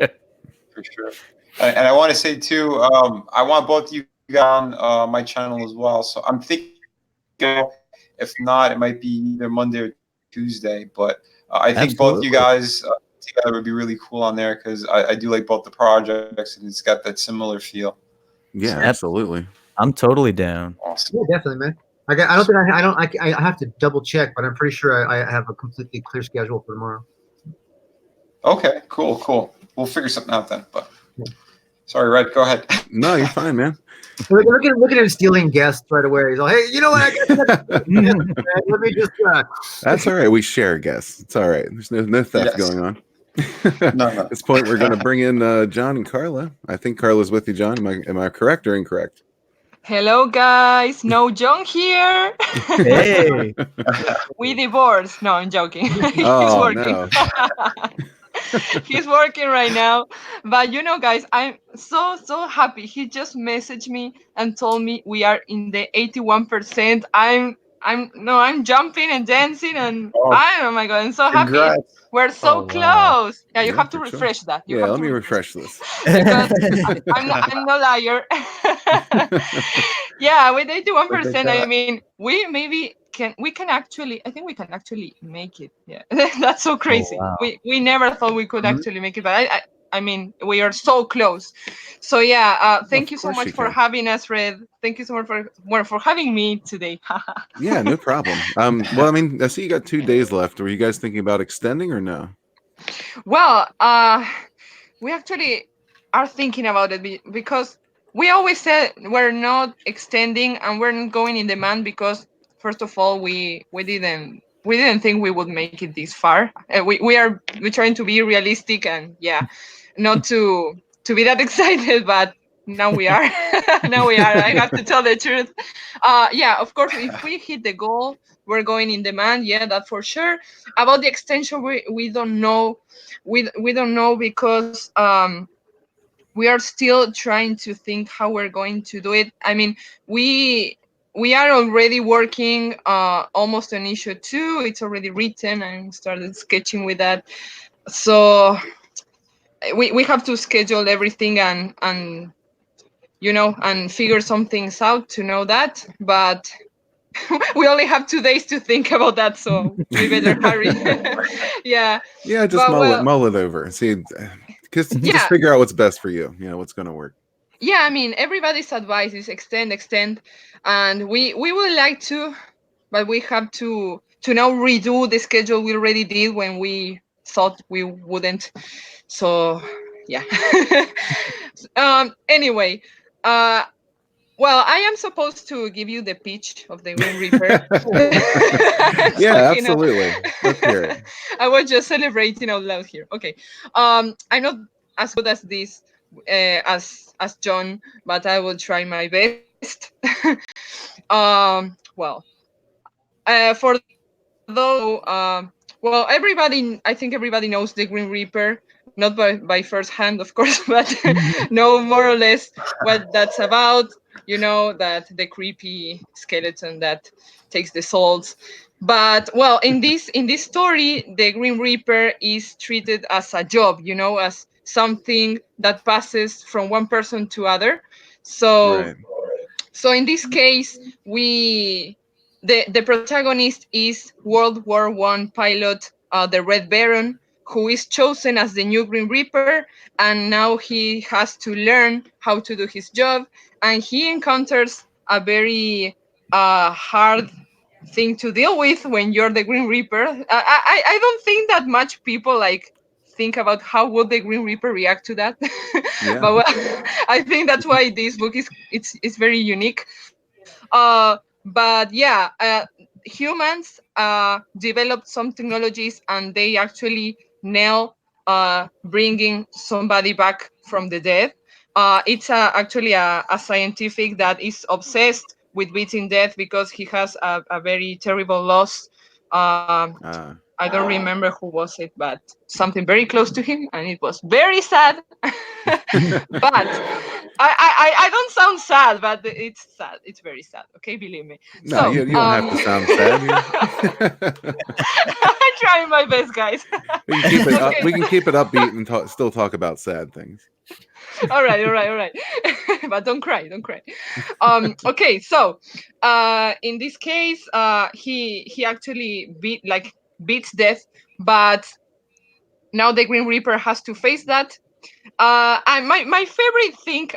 [SPEAKER 2] for sure. And I want to say too, I want both of you guys on my channel as well. So I'm thinking, if not, it might be either Monday or Tuesday. But I think both you
[SPEAKER 4] Absolutely.
[SPEAKER 2] guys together would be really cool on there because I do like both the projects and it's got that similar feel.
[SPEAKER 1] Yeah,
[SPEAKER 2] So,
[SPEAKER 1] absolutely.
[SPEAKER 4] I'm totally down.
[SPEAKER 2] awesome.
[SPEAKER 3] Yeah, definitely, man. I don't think I have to double check, but I'm pretty sure I have a completely clear schedule for tomorrow.
[SPEAKER 2] Okay, cool. We'll figure something out then. But
[SPEAKER 3] Yeah.
[SPEAKER 2] sorry, Red, go ahead.
[SPEAKER 1] No, you're fine, man.
[SPEAKER 3] Look at him stealing guests right away. He's like, hey, you know what? Let me just.
[SPEAKER 1] That's all right. We share guests. It's all right. There's no theft
[SPEAKER 2] Yes.
[SPEAKER 1] going on.
[SPEAKER 2] No.
[SPEAKER 1] At this point, we're going to bring in John and Carla. I think Carla's with you, John. Am I correct or incorrect?
[SPEAKER 5] Hello, guys. No John here.
[SPEAKER 4] Hey.
[SPEAKER 5] We divorced. No, I'm joking. He's
[SPEAKER 1] Oh,
[SPEAKER 5] working.
[SPEAKER 1] no.
[SPEAKER 5] He's working right now. But you know, guys, I'm so happy. He just messaged me and told me we are in the 81%. I'm jumping and dancing and oh my god, I'm so happy.
[SPEAKER 2] Congrats.
[SPEAKER 5] We're so
[SPEAKER 4] Oh, wow.
[SPEAKER 5] close. Yeah, you
[SPEAKER 1] Yeah,
[SPEAKER 5] have to
[SPEAKER 1] for sure.
[SPEAKER 5] refresh that. You
[SPEAKER 1] Yeah,
[SPEAKER 5] have
[SPEAKER 1] let
[SPEAKER 5] to
[SPEAKER 1] me refresh this.
[SPEAKER 5] because I'm no liar. Yeah, with 81%, I mean, we can actually, I think we can actually make it. Yeah, that's so crazy.
[SPEAKER 4] wow.
[SPEAKER 5] We never thought we could
[SPEAKER 2] Mhm.
[SPEAKER 5] actually make it, but I mean, we are so close. So yeah, thank
[SPEAKER 1] Of
[SPEAKER 5] you so
[SPEAKER 1] course
[SPEAKER 5] much
[SPEAKER 1] you
[SPEAKER 5] for
[SPEAKER 1] can.
[SPEAKER 5] having us, Red. Thank you so much for having me today.
[SPEAKER 1] Yeah, no problem. Well, I mean, I see you got 2 days left. Were you guys thinking about extending or no?
[SPEAKER 5] Well, we actually are thinking about it because we always said we're not extending and we're not going in demand because first of all we didn't think we would make it this far. We're trying to be realistic and yeah, not to be that excited, but now we are. Now we are. I have to tell the truth. Yeah, of course, if we hit the goal, we're going in demand. Yeah, that for sure. About the extension, we don't know. We don't know because we are still trying to think how we're going to do it. I mean, we are already working almost on issue 2. It's already written and started sketching with that. So we have to schedule everything and and figure some things out to know that. But we only have 2 days to think about that, so we better hurry. Yeah,
[SPEAKER 1] Yeah, just
[SPEAKER 5] but well,
[SPEAKER 1] mull it over and see. Just
[SPEAKER 5] yeah.
[SPEAKER 1] figure out what's best for you. You know what's going to work.
[SPEAKER 5] Yeah, I mean, everybody's advice is extend, and we would like to, but we have to now redo the schedule we already did when we thought we wouldn't. So yeah. Anyway, uh, well, I am supposed to give you the pitch of the Green Reaper.
[SPEAKER 1] Yeah,
[SPEAKER 5] So,
[SPEAKER 1] absolutely. Let's hear it.
[SPEAKER 5] I was just celebrating out loud here. Okay. I'm not as good as this as John, but I will try my best. Well, for those, well, I think everybody knows the Green Reaper, not by first hand, of course, but know more or less what that's about. You know that the creepy skeleton that takes the souls. But well, in this story, the Green Reaper is treated as a job, as something that passes from one person to other. So
[SPEAKER 1] Right.
[SPEAKER 5] so in this case, the protagonist is World War I pilot, the Red Baron, who is chosen as the new Green Reaper, and now he has to learn how to do his job, and he encounters a very hard thing to deal with when you're the Green Reaper. I don't think that much people think about how would the Green Reaper react to that.
[SPEAKER 1] Yeah.
[SPEAKER 5] But well, I think that's why this book it's very unique. But yeah, humans developed some technologies and they actually nail bringing somebody back from the dead. It's actually a scientific that is obsessed with beating death because he has a very terrible loss. I don't remember who was it, but something very close to him, and it was very sad. But I don't sound sad, but it's sad. It's very sad. Okay, believe me.
[SPEAKER 1] No,
[SPEAKER 5] So
[SPEAKER 1] you don't have to sound sad.
[SPEAKER 5] I'm trying my best, guys.
[SPEAKER 1] We can keep it up.
[SPEAKER 5] Okay.
[SPEAKER 1] We can keep it upbeat and still talk about sad things.
[SPEAKER 5] All right. But don't cry, don't cry. Okay, so in this case, he actually beats death, but now the Green Reaper has to face that. And my favorite thing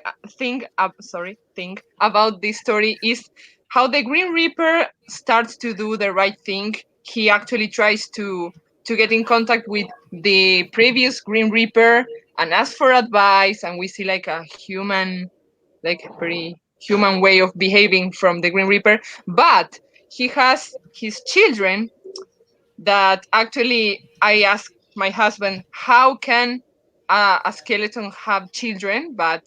[SPEAKER 5] about this story is how the Green Reaper starts to do the right thing. He actually tries to get in contact with the previous Green Reaper and ask for advice, and we see like a human, like very human way of behaving from the Green Reaper. But he has his children that actually I asked my husband, how can a skeleton have children? But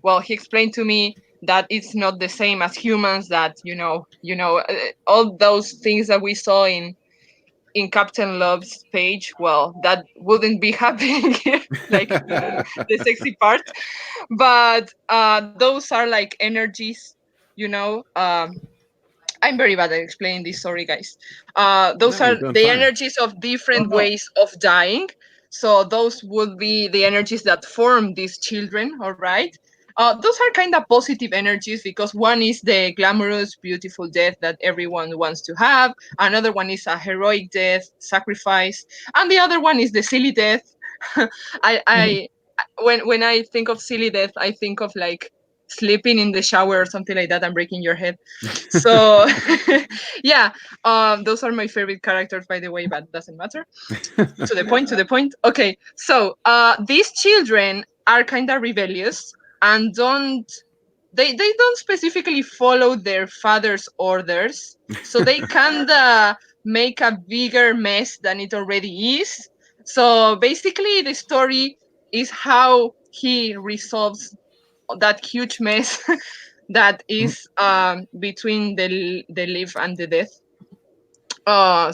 [SPEAKER 5] well, he explained to me that it's not the same as humans. That all those things that we saw in Captain Love's page. Well, that wouldn't be happening here, like the sexy part. But those are like energies, you know. I'm very bad at explaining this. Sorry, guys. Those
[SPEAKER 1] No, you're
[SPEAKER 5] are
[SPEAKER 1] doing
[SPEAKER 5] the
[SPEAKER 1] fine.
[SPEAKER 5] energies of different
[SPEAKER 2] no.
[SPEAKER 5] ways of dying. So those would be the energies that form these children. All right. Those are kind of positive energies because one is the glamorous, beautiful death that everyone wants to have. Another one is a heroic death, sacrifice, and the other one is the silly death. I when I think of silly death, I think of like sleeping in the shower or something like that and breaking your head. So yeah, those are my favorite characters, by the way, but doesn't matter. To the point. Okay, so these children are kind of rebellious and they don't specifically follow their father's orders, so they kind of make a bigger mess than it already is. So basically the story is how he resolves that huge mess that is between the live and the death.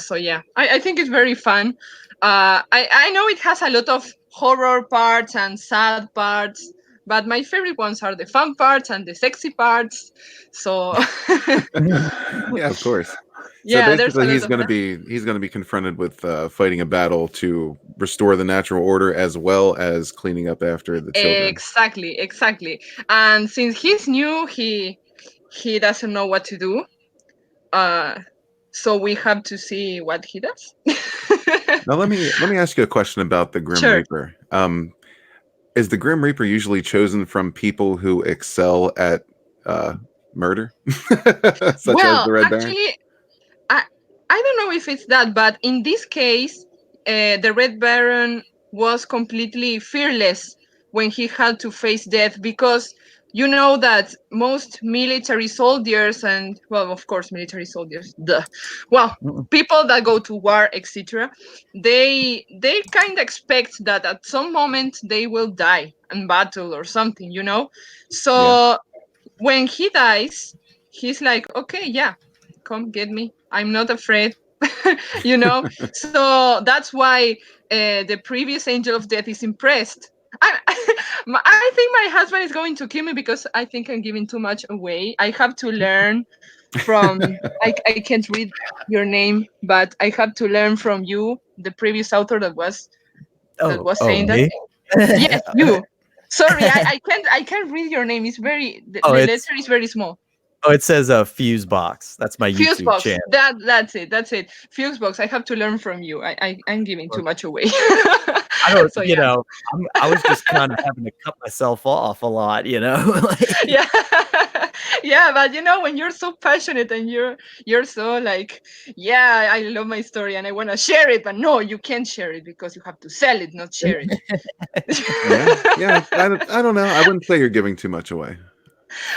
[SPEAKER 5] So yeah, I think it's very fun. I know it has a lot of horror parts and sad parts, but my favorite ones are the fun parts and the sexy parts. So
[SPEAKER 1] Yeah, of course. So
[SPEAKER 5] yeah, there's a
[SPEAKER 1] basically,
[SPEAKER 5] lot of that.
[SPEAKER 1] he's gonna be confronted with fighting a battle to restore the natural order as well as cleaning up after the children.
[SPEAKER 5] Exactly. And since he's new, he doesn't know what to do. Uh, so we have to see what he does.
[SPEAKER 1] Now let me ask you a question about the Grim
[SPEAKER 5] Sure.
[SPEAKER 1] Reaper. Is the Grim Reaper usually chosen from people who excel at murder, such as
[SPEAKER 5] Well,
[SPEAKER 1] the Red Baron?
[SPEAKER 5] actually, I don't know if it's that, but in this case, the Red Baron was completely fearless when he had to face death because you know that most military soldiers and well, of course, military soldiers, well, people that go to war, etc. They kind of expect that at some moment they will die in battle or something, you know. So
[SPEAKER 1] Yeah.
[SPEAKER 5] when he dies, he's like, okay, yeah, come get me. I'm not afraid. you know. So that's why the previous angel of death is impressed. I think my husband is going to kill me because I think I'm giving too much away. I have to learn from. I can't read your name, but I have to learn from you, the previous author that was saying that.
[SPEAKER 4] Me?
[SPEAKER 5] Yes, you. Sorry, I can't read your name. It's very the
[SPEAKER 4] It's
[SPEAKER 5] letter is very small.
[SPEAKER 4] it says Fuse Box. That's my YouTube
[SPEAKER 5] Fusebox.
[SPEAKER 4] channel.
[SPEAKER 5] That's it. Fusebox. I have to learn from you. I'm giving too much away.
[SPEAKER 4] I don't,
[SPEAKER 5] So yeah.
[SPEAKER 4] I was just kind of having to cut myself off a lot, like,
[SPEAKER 5] Yeah. Yeah, but you know when you're so passionate and you're so like, yeah, I love my story and I want to share it, but no, you can't share it because you have to sell it, not share it.
[SPEAKER 1] Yeah. I don't know. I wouldn't say you're giving too much away.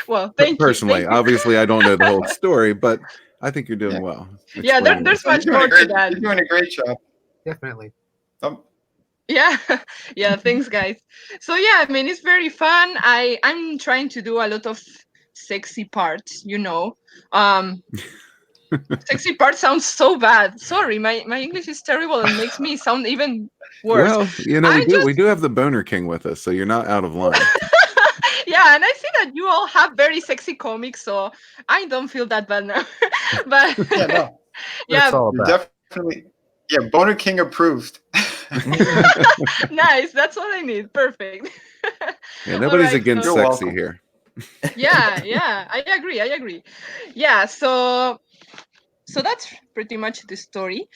[SPEAKER 5] Well, thank you.
[SPEAKER 1] Personally, obviously, I don't know the whole story, but I think you're doing well.
[SPEAKER 5] Yeah,
[SPEAKER 1] explaining
[SPEAKER 5] there's
[SPEAKER 1] it.
[SPEAKER 5] much more to that.
[SPEAKER 2] You're doing a great job.
[SPEAKER 3] Definitely.
[SPEAKER 5] Yeah. Yeah, thanks guys. So yeah, I mean it's very fun. I'm trying to do a lot of sexy parts, you know. Sexy part sounds so bad. Sorry, my English is terrible and makes me sound even worse.
[SPEAKER 1] Well,
[SPEAKER 5] I
[SPEAKER 1] we do have the Boner King with us, so you're not out of line.
[SPEAKER 5] Yeah, and I see that you all have very sexy comics, so I don't feel that bad now. But
[SPEAKER 2] Yeah, no,
[SPEAKER 4] What it's
[SPEAKER 5] yeah,
[SPEAKER 4] all
[SPEAKER 2] you're
[SPEAKER 4] about.
[SPEAKER 2] definitely, yeah, Boner King approved.
[SPEAKER 5] nice. That's what I need. Perfect.
[SPEAKER 1] Yeah,
[SPEAKER 5] All
[SPEAKER 1] nobody's
[SPEAKER 5] right.
[SPEAKER 1] against
[SPEAKER 5] So
[SPEAKER 2] You're
[SPEAKER 1] sexy
[SPEAKER 2] welcome.
[SPEAKER 1] here.
[SPEAKER 5] yeah, I agree. I agree. Yeah. So that's pretty much the story.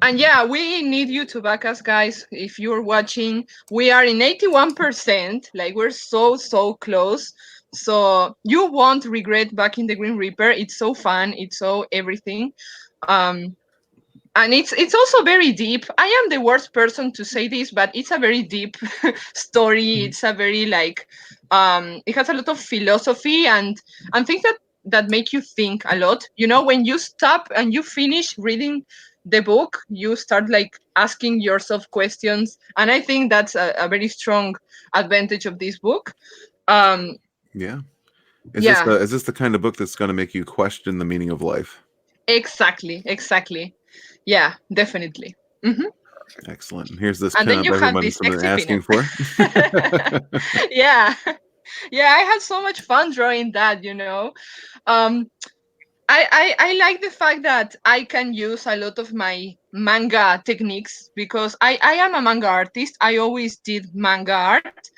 [SPEAKER 5] And yeah, we need you to back us, guys. If you're watching, we are in 81%. Like, we're so close. So you won't regret backing the Green Reaper. It's so fun. It's so everything. Um, and it's also very deep. I am the worst person to say this, but it's a very deep story. It's a very like it has a lot of philosophy and things that make you think a lot. You know, when you stop and you finish reading the book, you start like asking yourself questions, and I think that's a very strong advantage of this book. um
[SPEAKER 1] Yeah.
[SPEAKER 5] yeah,
[SPEAKER 1] Is this the kind of book that's going to make you question the meaning of life?
[SPEAKER 5] exactly. Yeah, definitely. Hmm.
[SPEAKER 1] Excellent. And here's this
[SPEAKER 5] And then
[SPEAKER 1] pinup
[SPEAKER 5] you have
[SPEAKER 1] everyone's
[SPEAKER 5] this
[SPEAKER 1] been
[SPEAKER 5] sexy pinup.
[SPEAKER 1] asking for.
[SPEAKER 5] Yeah. Yeah, I had so much fun drawing that, you know. um I like the fact that I can use a lot of my manga techniques because I am a manga artist. I always did manga art.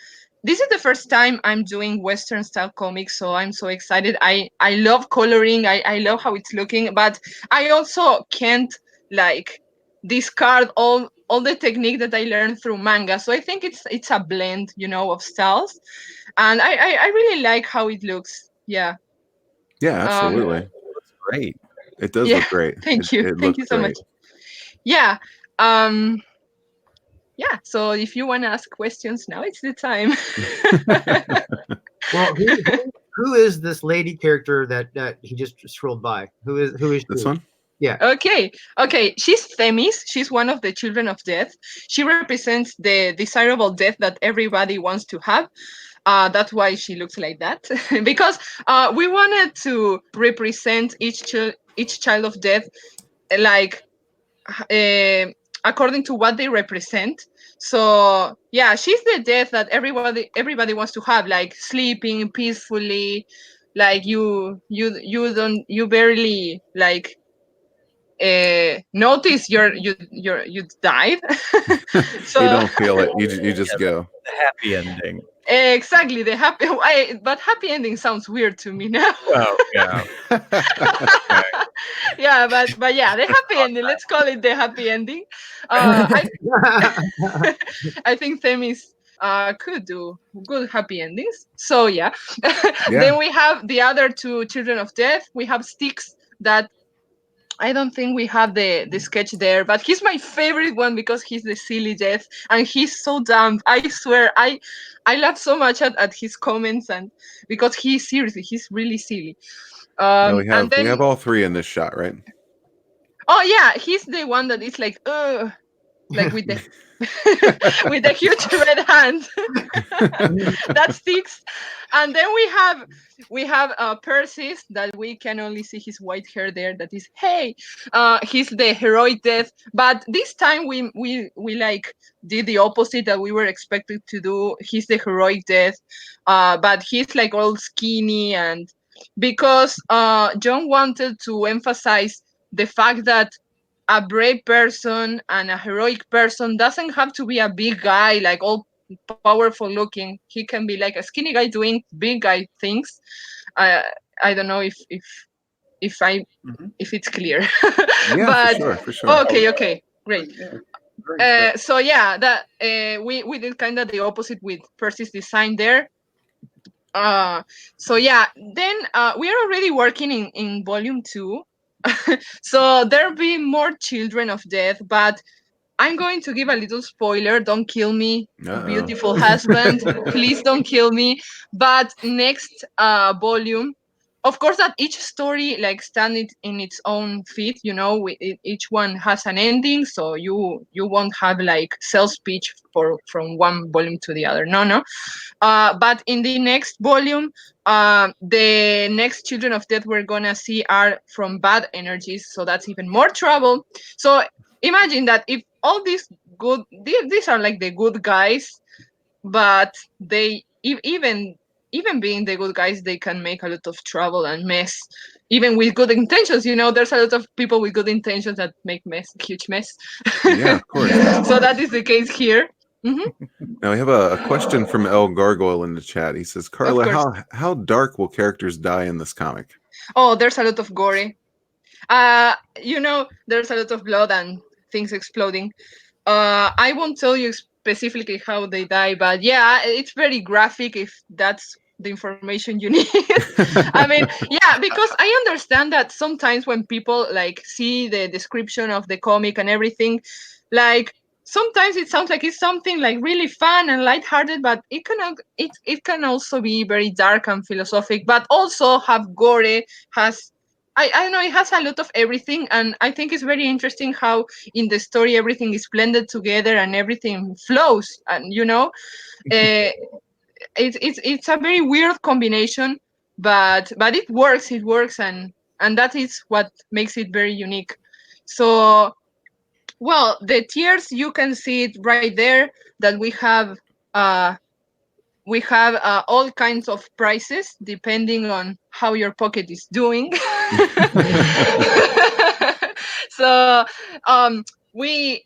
[SPEAKER 5] This is the first time I'm doing Western style comics, so I'm so excited. I love coloring. I love how it's looking, but I also can't like discard all the technique that I learned through manga. So I think it's a blend, you know, of styles, and I really like how it looks. Yeah.
[SPEAKER 1] Yeah,
[SPEAKER 5] Um.
[SPEAKER 1] absolutely.
[SPEAKER 4] That's great.
[SPEAKER 1] It does
[SPEAKER 5] Yeah.
[SPEAKER 1] look great.
[SPEAKER 5] Thank you.
[SPEAKER 1] It
[SPEAKER 5] Thank
[SPEAKER 1] looks
[SPEAKER 5] you so much.
[SPEAKER 1] great.
[SPEAKER 5] Yeah. Um. Yeah. So if you want to ask questions, now it's the time.
[SPEAKER 3] Well, who is this lady character that he just scrolled by? Who is
[SPEAKER 1] This
[SPEAKER 3] she?
[SPEAKER 1] one?
[SPEAKER 3] Yeah.
[SPEAKER 5] Okay. She's Themis. She's one of the children of death. She represents the desirable death that everybody wants to have. That's why she looks like that. Because we wanted to represent each child of death like uh, according to what they represent. So yeah, she's the death that everybody wants to have, like sleeping peacefully, like you barely like notice you died.
[SPEAKER 1] You
[SPEAKER 5] So
[SPEAKER 1] don't feel it. You just
[SPEAKER 4] Yeah,
[SPEAKER 1] go.
[SPEAKER 4] the happy ending.
[SPEAKER 5] exactly, the happy but happy ending sounds weird to me now.
[SPEAKER 4] Well, yeah. Okay.
[SPEAKER 5] Yeah, but yeah, the happy ending, let's call it the happy ending. I I think Themis could do good happy endings. So yeah.
[SPEAKER 1] Yeah.
[SPEAKER 5] Then we have the other two children of death. We have Styx that I don't think we have the sketch there, but he's my favorite one because he's the silly death and he's so dumb. I swear, I laugh so much at his comments and because he's seriously he's really silly.
[SPEAKER 1] No,
[SPEAKER 5] And
[SPEAKER 1] we
[SPEAKER 5] then
[SPEAKER 1] have all three in this shot, right?
[SPEAKER 5] oh yeah, he's the one that is like with the with the huge red hand. That sticks. And then we have Persis that we can only see his white hair there. That is, hey, he's the heroic death. But this time we like did the opposite that we were expected to do. He's the heroic death, but he's like all skinny and because John wanted to emphasize the fact that a brave person and a heroic person doesn't have to be a big guy like all powerful looking. He can be like a skinny guy doing big guy things. I I don't know if I
[SPEAKER 2] Mhm.
[SPEAKER 5] if it's clear,
[SPEAKER 1] Yeah, for
[SPEAKER 5] but
[SPEAKER 1] sure, for sure.
[SPEAKER 5] okay, great.
[SPEAKER 2] Yeah, very fair.
[SPEAKER 5] So yeah, that we did kind of the opposite with Percy's design there. Uh, so yeah, then we are already working in volume 2. So there'll be more children of death, but I'm going to give a little spoiler. Don't kill me,
[SPEAKER 1] Uh-oh.
[SPEAKER 5] beautiful husband. Please don't kill me. But next volume, of course, that each story like stand it in its own feet. You know, each one has an ending, so you won't have like sales speech for from one volume to the other. No. But in the next volume, the next children of death we're gonna see are from bad energies, so that's even more trouble. So imagine that if all these these are like the good guys, but they even being the good guys, they can make a lot of trouble and mess, even with good intentions. There's a lot of people with good intentions that make huge mess.
[SPEAKER 1] Yeah, of course.
[SPEAKER 5] So that is the case here. Hmm.
[SPEAKER 1] Now we have a question from El Gargoyle in the chat. He says,
[SPEAKER 5] Of
[SPEAKER 1] Carla,
[SPEAKER 5] course.
[SPEAKER 1] how dark will characters die in this comic?
[SPEAKER 5] Oh, there's a lot of gore. There's a lot of blood and things exploding. I won't tell you specifically how they die, but yeah, it's very graphic if that's the information you need. I mean, yeah, because I understand that sometimes when people like see the description of the comic and everything, like sometimes it sounds like it's something like really fun and lighthearted, but it can also be very dark and philosophic, but also have gore, has I don't know, it has a lot of everything, and I think it's very interesting how in the story everything is blended together and everything flows, and it's a very weird combination, but it works, and that is what makes it very unique. So, well, the tiers, you can see it right there, that uh all kinds of prices depending on how your pocket is doing. So, we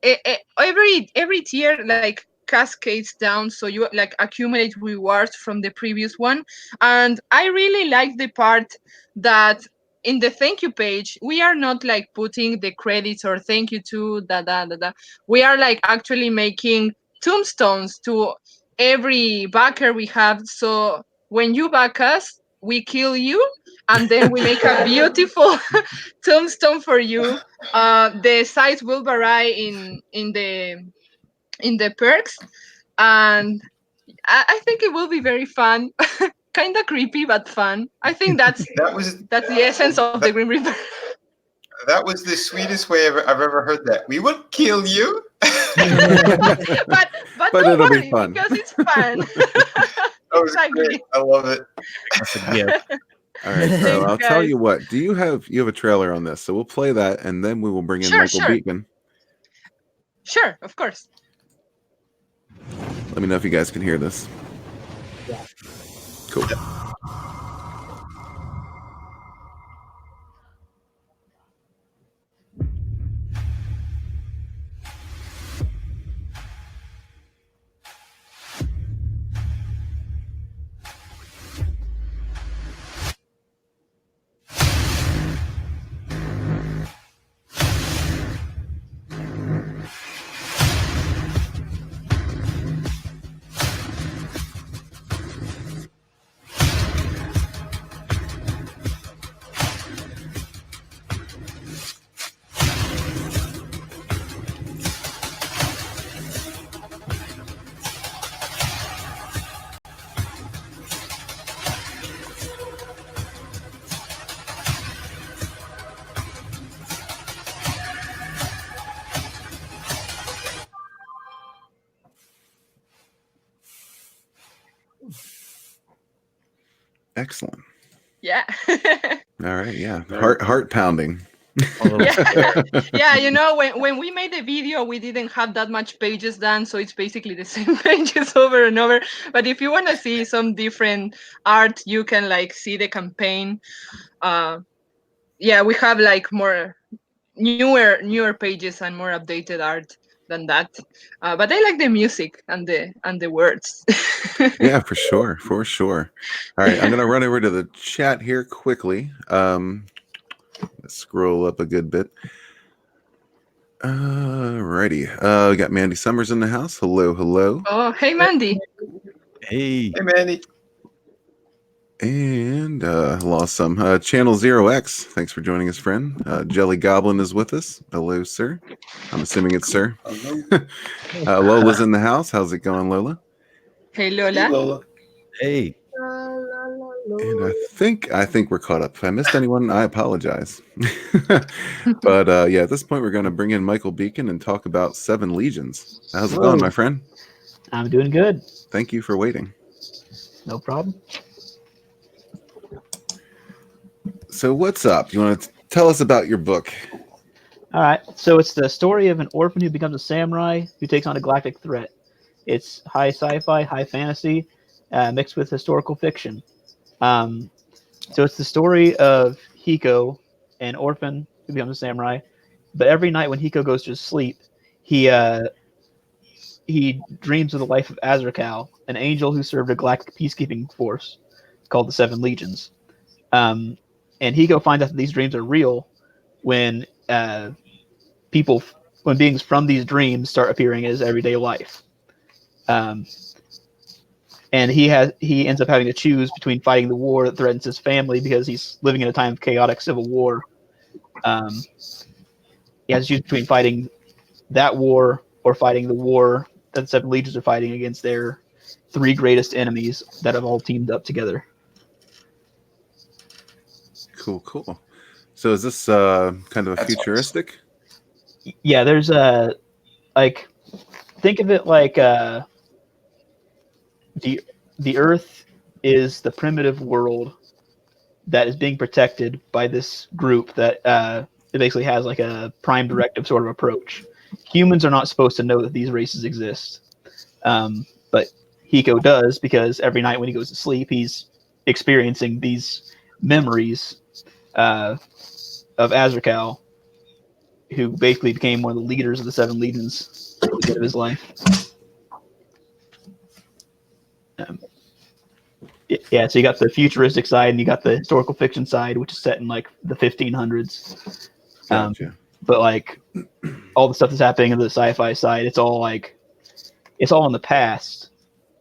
[SPEAKER 5] every tier like cascades down, so you like accumulate rewards from the previous one. And I really like the part that in the thank you page we are not like putting the credits or thank you to da da da da. We are like actually making tombstones to every backer we have. So when you back us, we kill you, and then we make a beautiful tombstone for you. The size will vary in the perks, and I think it will be very fun. Kind of creepy, but fun. I think that's
[SPEAKER 2] That was
[SPEAKER 5] that's the essence of the
[SPEAKER 2] that,
[SPEAKER 5] Grim Reaper.
[SPEAKER 2] that was the sweetest way I've ever heard that. We would kill you.
[SPEAKER 5] but
[SPEAKER 1] But
[SPEAKER 5] don't
[SPEAKER 1] it'll be
[SPEAKER 5] worry,
[SPEAKER 1] fun.
[SPEAKER 5] because it's fun.
[SPEAKER 2] That was
[SPEAKER 5] Exactly.
[SPEAKER 2] great. I love it.
[SPEAKER 4] That's a gift.
[SPEAKER 1] All right, so
[SPEAKER 5] Thanks,
[SPEAKER 1] I'll tell
[SPEAKER 5] guys.
[SPEAKER 1] you what. Do you have a trailer on this? So we'll play that, and then we will bring in
[SPEAKER 5] Sure,
[SPEAKER 1] Michael
[SPEAKER 5] sure.
[SPEAKER 1] Beacon.
[SPEAKER 5] Sure, of course.
[SPEAKER 1] Let me know if you guys can hear this.
[SPEAKER 3] Yeah.
[SPEAKER 1] Cool. Excellent.
[SPEAKER 5] Yeah.
[SPEAKER 1] All right, yeah. Heart pounding.
[SPEAKER 5] Yeah. Yeah, when we made the video, we didn't have that much pages done, so it's basically the same pages over and over. But if you want to see some different art, you can like see the campaign. Yeah, we have like more newer pages and more updated art than that. But I like the music and the words.
[SPEAKER 1] Yeah, for sure, for sure. All right, I'm gonna run over to the chat here quickly. Let's scroll up a good bit. Righty. We got Mandy Summers in the house. Hello, hello.
[SPEAKER 5] Oh, hey, Mandy.
[SPEAKER 4] Hey.
[SPEAKER 2] Hey, Mandy.
[SPEAKER 1] And lost some. Channel 0X. Thanks for joining us, friend. Jelly Goblin is with us. Hello, sir. I'm assuming it's sir. Lola's in the house. How's it going, Lola?
[SPEAKER 5] Hey, Lola.
[SPEAKER 2] Hey, Lola.
[SPEAKER 4] Hey.
[SPEAKER 1] And I think we're caught up. If I missed anyone, I apologize. But yeah, at this point, we're going to bring in Michael Beacon and talk about Seven Legions. How's it going, my friend?
[SPEAKER 6] I'm doing good.
[SPEAKER 1] Thank you for waiting.
[SPEAKER 6] No problem.
[SPEAKER 1] So what's up? You want to tell us about your book?
[SPEAKER 6] All right. So it's the story of an orphan who becomes a samurai who takes on a galactic threat. It's high sci-fi, high fantasy, mixed with historical fiction. So it's the story of Hiko, an orphan who becomes a samurai. But every night when Hiko goes to sleep, he dreams of the life of Azrakal, an angel who served a galactic peacekeeping force called the Seven Legions. And Hiko finds out that these dreams are real when when beings from these dreams start appearing in his everyday life. And he ends up having to choose between fighting the war that threatens his family because he's living in a time of chaotic civil war. He has to choose between fighting that war or fighting the war that the Seven Legions are fighting against their three greatest enemies that have all teamed up together.
[SPEAKER 1] Cool. So is this kind of a
[SPEAKER 2] That's
[SPEAKER 1] futuristic?
[SPEAKER 6] Yeah, there's like, think of it like the Earth is the primitive world that is being protected by this group that it basically has like a prime directive sort of approach. Humans are not supposed to know that these races exist, but Hiko does, because every night when he goes to sleep, he's experiencing these memories of Azrakal, who basically became one of the leaders of the Seven Legions at the end of his life. Yeah, so you got the futuristic side and you got the historical fiction side, which is set in like the 1500s.
[SPEAKER 1] Gotcha.
[SPEAKER 6] But like all the stuff that's happening in the sci-fi side, it's all in the past,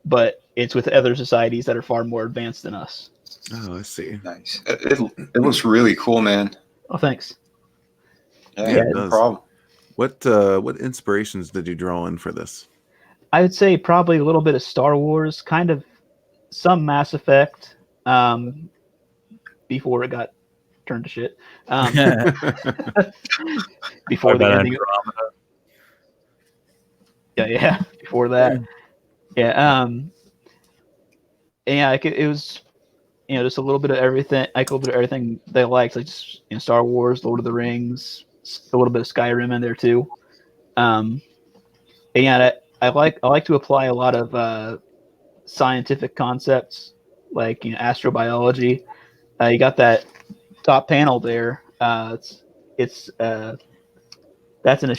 [SPEAKER 6] but it's with other societies that are far more advanced than us.
[SPEAKER 1] Oh, I see.
[SPEAKER 2] nice. It looks really cool, man.
[SPEAKER 6] Oh, thanks.
[SPEAKER 2] Yeah,
[SPEAKER 1] Yeah, it
[SPEAKER 2] no
[SPEAKER 1] does.
[SPEAKER 2] problem.
[SPEAKER 1] What inspirations did you draw in for this?
[SPEAKER 6] I would say probably a little bit of Star Wars, kind of some Mass Effect, before it got turned to shit. Before the ending. Yeah, before that. Yeah, like it was, just a little bit of everything. Like a little bit of everything they liked, like just Star Wars, Lord of the Rings, a little bit of Skyrim in there too. And yeah, I like to apply a lot of scientific concepts, like astrobiology. You got that top panel there. It's that's in a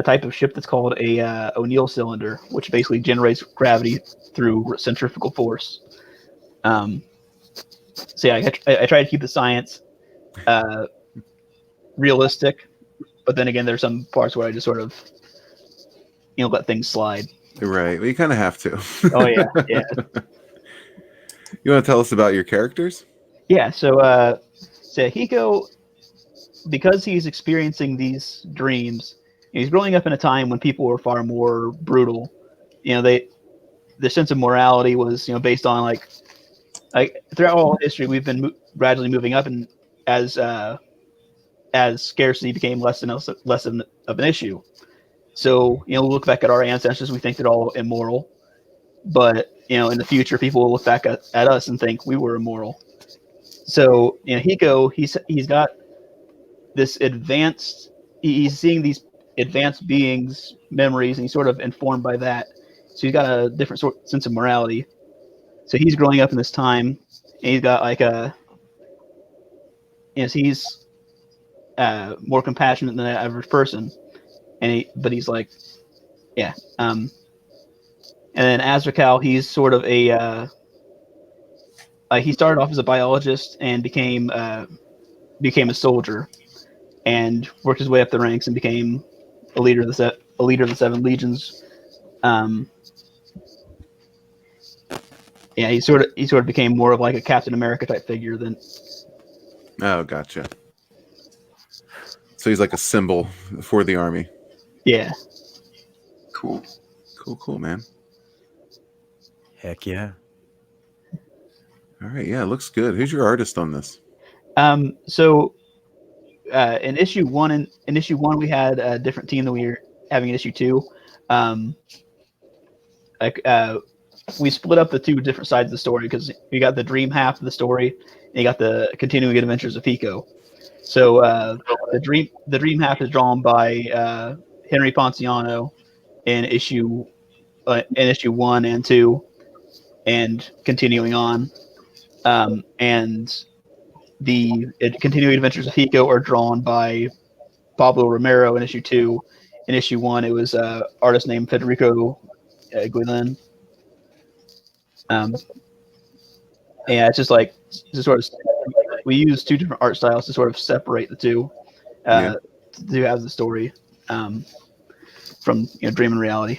[SPEAKER 6] type of ship that's called a O'Neill cylinder, which basically generates gravity through centrifugal force. So yeah, I try to keep the science realistic, but then again, there's some parts where I just sort of let things slide.
[SPEAKER 1] Right. Well, you kind of have to.
[SPEAKER 6] Oh yeah.
[SPEAKER 1] You want to tell us about your characters?
[SPEAKER 6] Yeah. So Hiko, because he's experiencing these dreams, he's growing up in a time when people were far more brutal. Their sense of morality was based on like throughout all history, we've been gradually moving up, and as scarcity became less of an issue. So we look back at our ancestors, we think they're all immoral, but in the future, people will look back at us and think we were immoral. So Hiko, he's got this advanced. He's seeing these advanced beings' memories, and he's sort of informed by that. So he's got a different sense of morality. So he's growing up in this time, and he's got like he's more compassionate than the average person, but he's like, yeah. And then Azrakal, he's sort of he started off as a biologist and became a soldier, and worked his way up the ranks and became a leader of the Seven Legions. Yeah, he sort of became more of like a Captain America type figure than.
[SPEAKER 1] Oh, gotcha. So he's like a symbol for the army.
[SPEAKER 6] Yeah.
[SPEAKER 2] Cool.
[SPEAKER 1] Cool, man.
[SPEAKER 4] Heck yeah.
[SPEAKER 1] All right, yeah, it looks good. Who's your artist on this?
[SPEAKER 6] So in issue one, we had a different team than we were having in issue 2. We split up the two different sides of the story because we got the dream half of the story and you got the continuing adventures of Hiko. So the dream half is drawn by Henry Ponciano in issue 1 and 2, and continuing on. And the continuing adventures of Hiko are drawn by Pablo Romero in issue 2. In issue 1, it was artist named Federico Guillen. Yeah, it's just like we use 2 different art styles to sort of separate the two to have the story from dream and reality.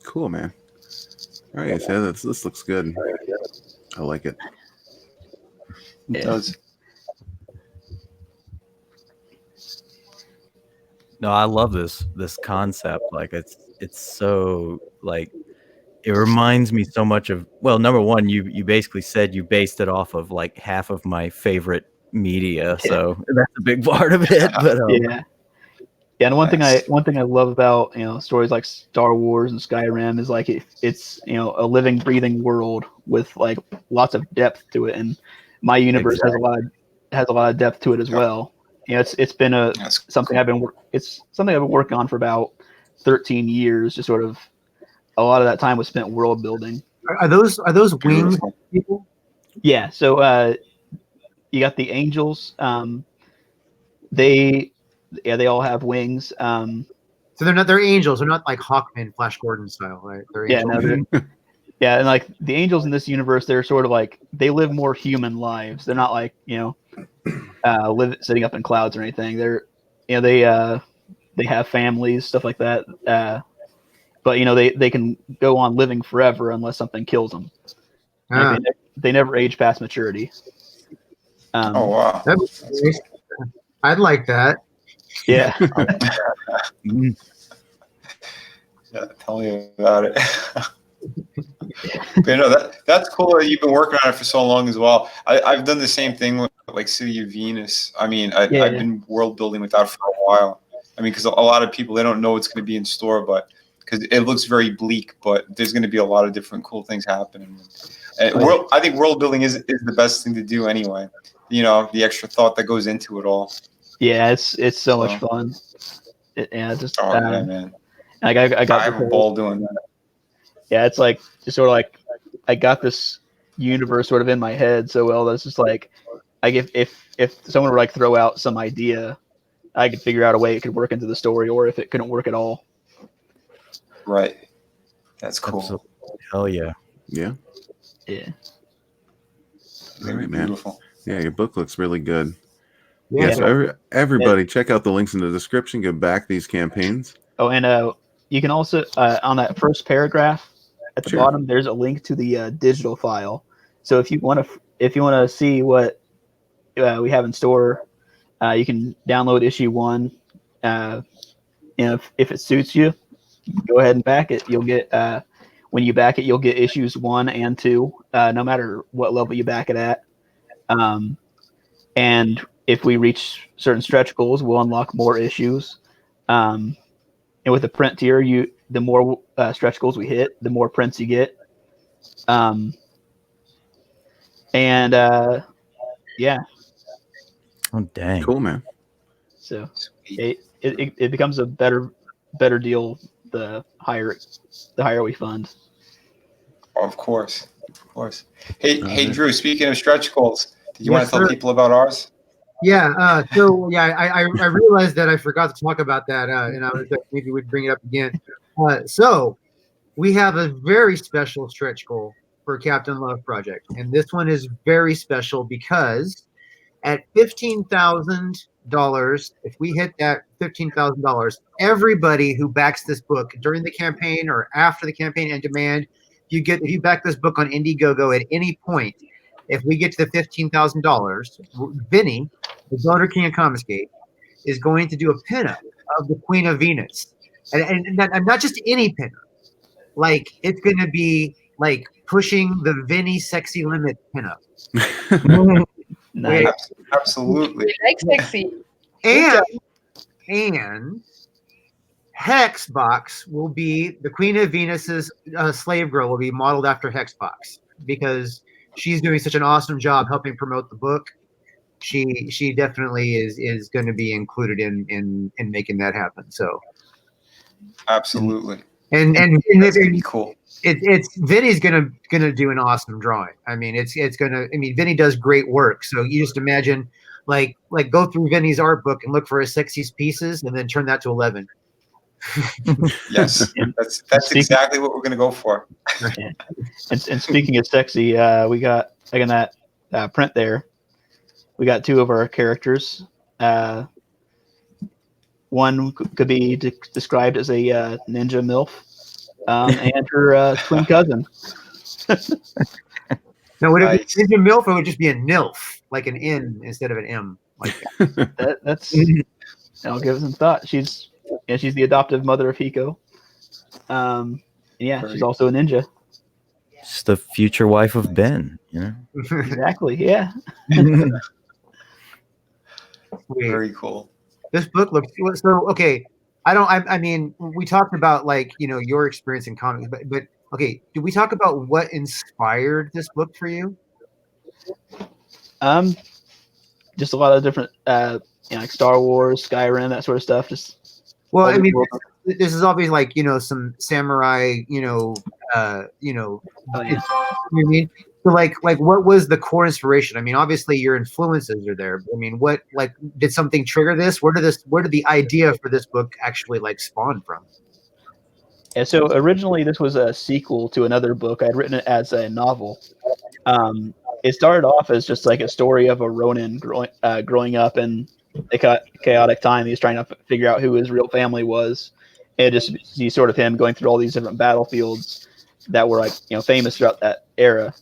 [SPEAKER 1] Cool, man. All right, so this looks good. I like it.
[SPEAKER 2] It does.
[SPEAKER 4] No, I love this concept. Like it's so like it reminds me so much of, well, number one, you basically said you based it off of like half of my favorite media, so that's a big part of it. But
[SPEAKER 6] yeah, and one thing I love about stories like Star Wars and Skyrim is like it's a living, breathing world with like lots of depth to it, and my universe has a lot of depth to it as well. It's been something I've been working on for about 13 years. Just sort of a lot of that time was spent world building.
[SPEAKER 3] Are those wings people?
[SPEAKER 6] Yeah. So you got the angels. They all have wings.
[SPEAKER 3] So they're angels. They're not like Hawkman, Flash Gordon style, right? They're angels.
[SPEAKER 6] Yeah, and like the angels in this universe, they're sort of like they live more human lives. They're not like sitting up in clouds or anything. They have families, stuff like that. But they can go on living forever unless something kills them. Like, they never age past maturity.
[SPEAKER 2] Oh wow!
[SPEAKER 3] I'd like that.
[SPEAKER 6] Yeah.
[SPEAKER 2] Yeah, tell me about it. But that's cool that you've been working on it for so long as well. I've done the same thing with like City of Venus. I mean, I've been world building with that for a while. I mean, because a lot of people, they don't know what's going to be in store, but because it looks very bleak, but there's going to be a lot of different cool things happening. And I think world building is the best thing to do anyway. The extra thought that goes into it all.
[SPEAKER 6] Yeah, it's so much fun. Yeah,
[SPEAKER 2] man.
[SPEAKER 6] I
[SPEAKER 2] have a ball doing that.
[SPEAKER 6] Yeah, it's like just sort of like I got this universe sort of in my head so well that's just like if someone were like throw out some idea, I could figure out a way it could work into the story, or if it couldn't work at all.
[SPEAKER 2] Right. That's cool.
[SPEAKER 4] Absolutely. Hell yeah.
[SPEAKER 1] Yeah.
[SPEAKER 6] Yeah.
[SPEAKER 1] All right, man.
[SPEAKER 2] Beautiful.
[SPEAKER 1] Yeah, your book looks really good.
[SPEAKER 3] Yeah.
[SPEAKER 1] Yeah, so everybody check out the links in the description. Go back these campaigns.
[SPEAKER 6] Oh, and you can also on that first paragraph at the bottom, there's a link to the digital file. So if you want to see what we have in store, you can download issue 1. If it suits you, go ahead and back it. You'll get when you back it, you'll get issues 1 and 2, no matter what level you back it at. And if we reach certain stretch goals, we'll unlock more issues. And with the print tier, the more stretch goals we hit, the more prints you get. Yeah.
[SPEAKER 4] Oh dang.
[SPEAKER 1] Cool, man.
[SPEAKER 6] So it becomes a better deal the higher we fund.
[SPEAKER 2] Of course. Hey, Drew. Speaking of stretch goals, did you want to tell people about ours?
[SPEAKER 3] Yeah. I realized that I forgot to talk about that, and I was like, maybe we'd bring it up again. So we have a very special stretch goal for Captain Love Project, and this one is very special because at $15,000, if we hit that $15,000, everybody who backs this book during the campaign or after the campaign and demand, if you back this book on Indiegogo at any point, if we get to the $15,000, Vinnie, the Voter King of Comicsgate, is going to do a pinup of the Queen of Venus, and not just any pinup. Like it's going to be like pushing the Vinnie sexy limit pinup.
[SPEAKER 6] Nice.
[SPEAKER 2] Absolutely.
[SPEAKER 5] We like sexy.
[SPEAKER 3] And Hexbox will be the Queen of Venus's slave girl will be modeled after Hexbox because she's doing such an awesome job helping promote the book. She definitely is going to be included in making that happen. So
[SPEAKER 2] absolutely. That's gonna be cool.
[SPEAKER 3] It's Vinny's gonna do an awesome drawing. I mean, Vinny does great work. So you just imagine, like go through Vinny's art book and look for his sexiest pieces, and then turn that to 11.
[SPEAKER 2] Yes, that's exactly what we're gonna go for.
[SPEAKER 6] Yeah. And speaking of sexy, we got like in that print there, we got two of our characters. One could be described as a ninja MILF, and her twin cousin.
[SPEAKER 3] No, would it
[SPEAKER 2] Nice.
[SPEAKER 3] be Ninja MILF, or would it just be a NILF, like an N instead of an M? Like
[SPEAKER 6] That's I'll give it some thought. She's the adoptive mother of Hiko. Yeah, she's also a ninja.
[SPEAKER 4] She's the future wife of Ben. You know.
[SPEAKER 6] Exactly. Yeah.
[SPEAKER 2] Very cool.
[SPEAKER 3] This book looks so okay. I mean, we talked about like your experience in comics, but okay, did we talk about what inspired this book for you?
[SPEAKER 6] Just a lot of different, like Star Wars, Skyrim, that sort of stuff. Just
[SPEAKER 3] I mean, this is obviously like some samurai,
[SPEAKER 6] Oh, yeah.
[SPEAKER 3] you know what I mean? So like what was the core inspiration? I mean, obviously your influences are there. But I mean, what did something trigger this? Where did the idea for this book actually like spawn from?
[SPEAKER 6] Yeah, so originally this was a sequel to another book. I'd written it as a novel. It started off as just like a story of a Ronin growing up in a chaotic time. He was trying to figure out who his real family was. And just see sort of him going through all these different battlefields that were like famous throughout that era.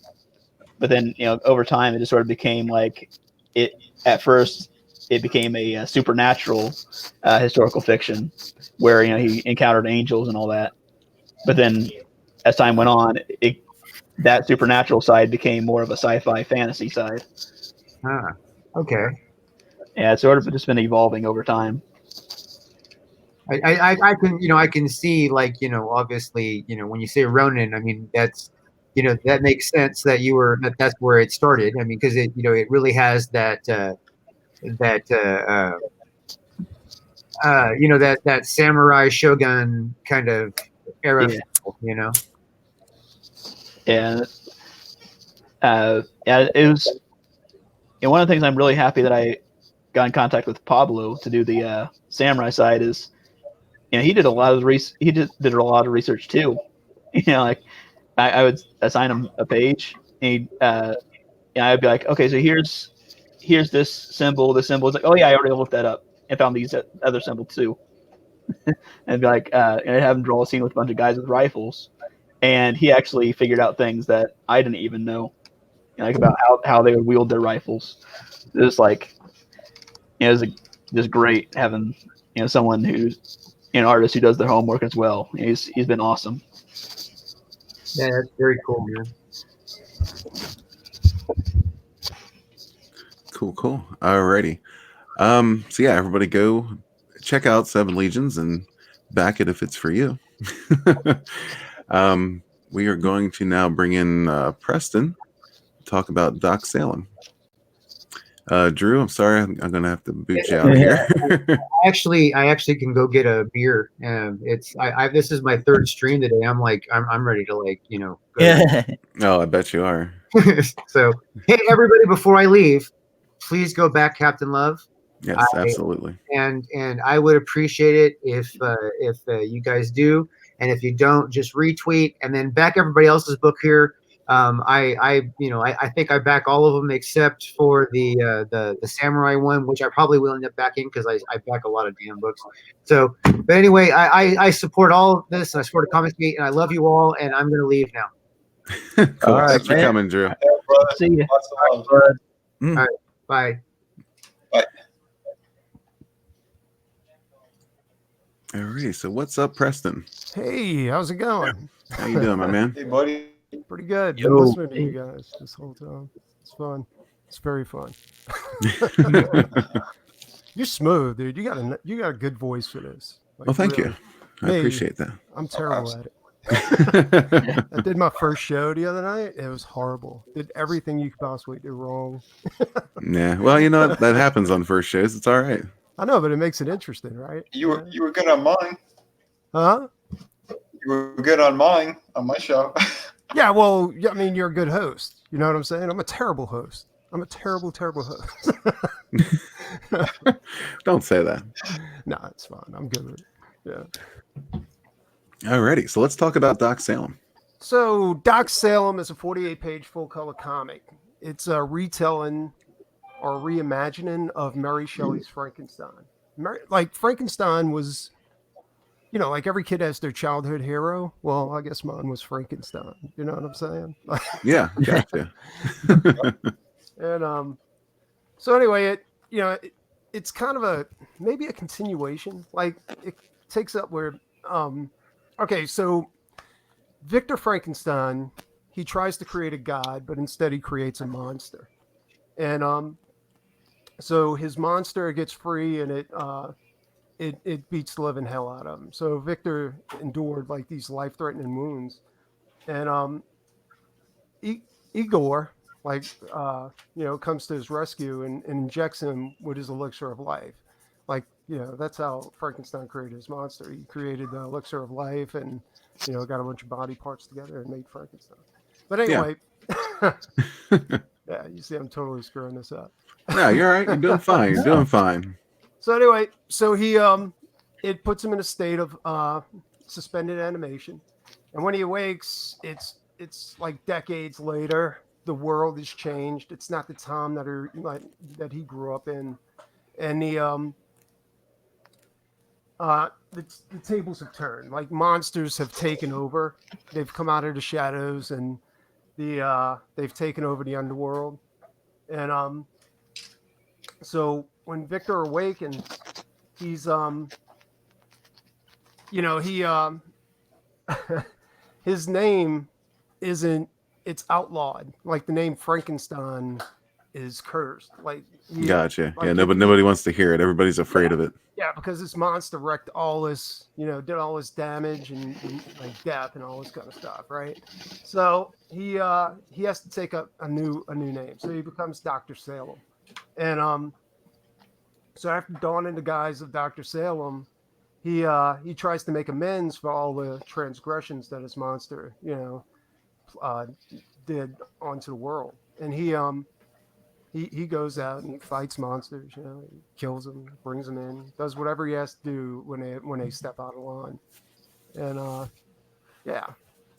[SPEAKER 6] But then over time it just sort of became like it. At first, it became a supernatural historical fiction where he encountered angels and all that. But then, as time went on, that supernatural side became more of a sci-fi fantasy side.
[SPEAKER 3] Ah, okay.
[SPEAKER 6] Yeah, it's sort of just been evolving over time.
[SPEAKER 3] I can see like obviously when you say Ronin, I mean that's that makes sense that that's where it started. I mean because it it really has that that samurai shogun kind of era.
[SPEAKER 6] Yeah. And it was one of the things I'm really happy that I got in contact with Pablo to do the samurai side is he did a lot of did a lot of research too. Like I would assign him a page and I'd be like, okay, so here's this symbol. It's like, oh yeah, I already looked that up and found these other symbols too. And be like, and I'd have him draw a scene with a bunch of guys with rifles, and he actually figured out things that I didn't even know, like about how they would wield their rifles. It was like, it was just great having someone who's an artist who does their homework as well. He's been awesome.
[SPEAKER 3] Yeah, that's very cool, man.
[SPEAKER 1] Cool. Alrighty. So yeah, everybody go check out Seven Legions and back it if it's for you. We are going to now bring in Preston to talk about Doc Salem. Drew, I'm sorry, I'm gonna have to boot you out here.
[SPEAKER 3] I actually can go get a beer. This is my third stream today. I'm ready to go.
[SPEAKER 4] Yeah.
[SPEAKER 1] Oh, I bet you are.
[SPEAKER 3] So hey, everybody, before I leave, please go back Captain Love.
[SPEAKER 1] Yes, absolutely.
[SPEAKER 3] And I would appreciate it if you guys do, and if you don't, just retweet and then back everybody else's book here. I think I back all of them except for the samurai one, which I probably will end up backing because I back a lot of damn books. So, but anyway, I support all of this, and I support comicsgate, and I love you all, and I'm gonna leave now.
[SPEAKER 1] Cool.
[SPEAKER 4] All right,
[SPEAKER 1] Thanks for coming, Drew.
[SPEAKER 6] See you.
[SPEAKER 3] All right, bye.
[SPEAKER 1] All right. So what's up, Preston?
[SPEAKER 7] Hey, how's it going?
[SPEAKER 1] How you doing, my man?
[SPEAKER 2] Hey, buddy.
[SPEAKER 7] Pretty good.
[SPEAKER 6] Yo.
[SPEAKER 7] Been listening to you guys this whole time. It's fun. It's very fun. You're smooth, dude. You got a good voice for this. Like,
[SPEAKER 1] Well, thank
[SPEAKER 7] really.
[SPEAKER 1] you. I
[SPEAKER 7] Me,
[SPEAKER 1] appreciate that.
[SPEAKER 7] I'm terrible at it. I did my first show the other night. It was horrible. Did everything you could possibly do wrong.
[SPEAKER 1] Yeah. Well, you know that happens on first shows. It's all right.
[SPEAKER 7] I know, but it makes it interesting, right?
[SPEAKER 2] You were good on mine.
[SPEAKER 7] Huh?
[SPEAKER 2] You were good on my show.
[SPEAKER 7] Yeah, well, I mean, you're a good host. You know what I'm saying? I'm a terrible host. I'm a terrible, terrible host.
[SPEAKER 1] Don't say that.
[SPEAKER 7] Nah, it's fine. I'm good with it. Yeah.
[SPEAKER 1] Alrighty, so let's talk about Doc Salem.
[SPEAKER 7] So Doc Salem is a 48-page full-color comic. It's a retelling or reimagining of Mary Shelley's Frankenstein. Like Frankenstein was, you know, like every kid has their childhood hero. Well, I guess mine was Frankenstein. You know what I'm saying?
[SPEAKER 1] Yeah, gotcha.
[SPEAKER 7] And so anyway, it's kind of maybe a continuation. Like it takes up where okay, so Victor Frankenstein, he tries to create a god, but instead he creates a monster. And so his monster gets free, and it beats the living hell out of him. So Victor endured like these life-threatening wounds, and Igor, like comes to his rescue and injects him with his elixir of life. Like, that's how Frankenstein created his monster. He created the elixir of life, and got a bunch of body parts together and made Frankenstein. But anyway, yeah, you see, I'm totally screwing this up.
[SPEAKER 1] No, you're all right. You're doing fine. You're doing fine.
[SPEAKER 7] So anyway, so he it puts him in a state of suspended animation, and when he awakes, it's like decades later. The world has changed. It's not the time that he grew up in, and the tables have turned. Like monsters have taken over. They've come out of the shadows, and they've taken over the underworld. And so when Victor awakens, he's his name it's outlawed. Like the name Frankenstein is cursed. Like
[SPEAKER 1] gotcha. Yeah, nobody wants to hear it. Everybody's afraid of it.
[SPEAKER 7] Yeah, because this monster wrecked all this, did all this damage and like death and all this kind of stuff, right? So he has to take up a new name. So he becomes Dr. Salem. And so after donning the guise of Dr. Salem, he tries to make amends for all the transgressions that his monster, did onto the world. And he goes out and he fights monsters, he kills them, brings them in, does whatever he has to do when they step out of line. And yeah.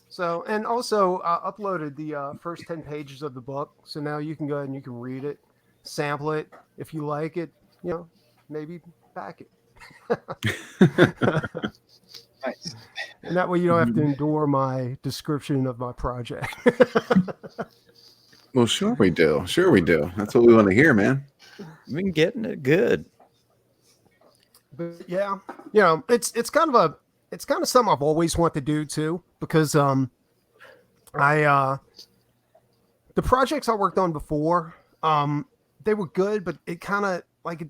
[SPEAKER 7] So, and also uploaded the first 10 pages of the book. So now you can go ahead and you can read it, sample it. If you like it, maybe back it.
[SPEAKER 2] Nice.
[SPEAKER 7] And that way you don't have to endure my description of my project.
[SPEAKER 1] Well, sure we do. Sure we do. That's what we want to hear, man.
[SPEAKER 4] You've been getting it good.
[SPEAKER 7] But yeah, it's kind of something I've always wanted to do too, because the projects I worked on before, they were good, but it kind of like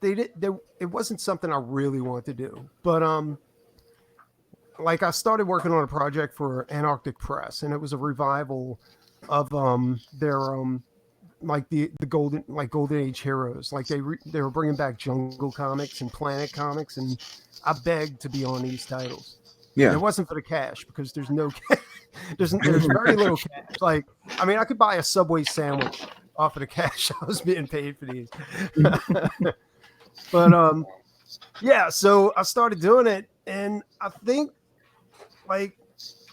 [SPEAKER 7] it wasn't something I really wanted to do. But like I started working on a project for Antarctic Press, and it was a revival of their like the golden age heroes. Like they were bringing back Jungle Comics and Planet Comics, and I begged to be on these titles.
[SPEAKER 1] Yeah,
[SPEAKER 7] and it wasn't for the cash, because there's no cash. there's very little cash. Like, I mean, I could buy a Subway sandwich off of the cash I was being paid for these. But yeah, so I started doing it, and I think like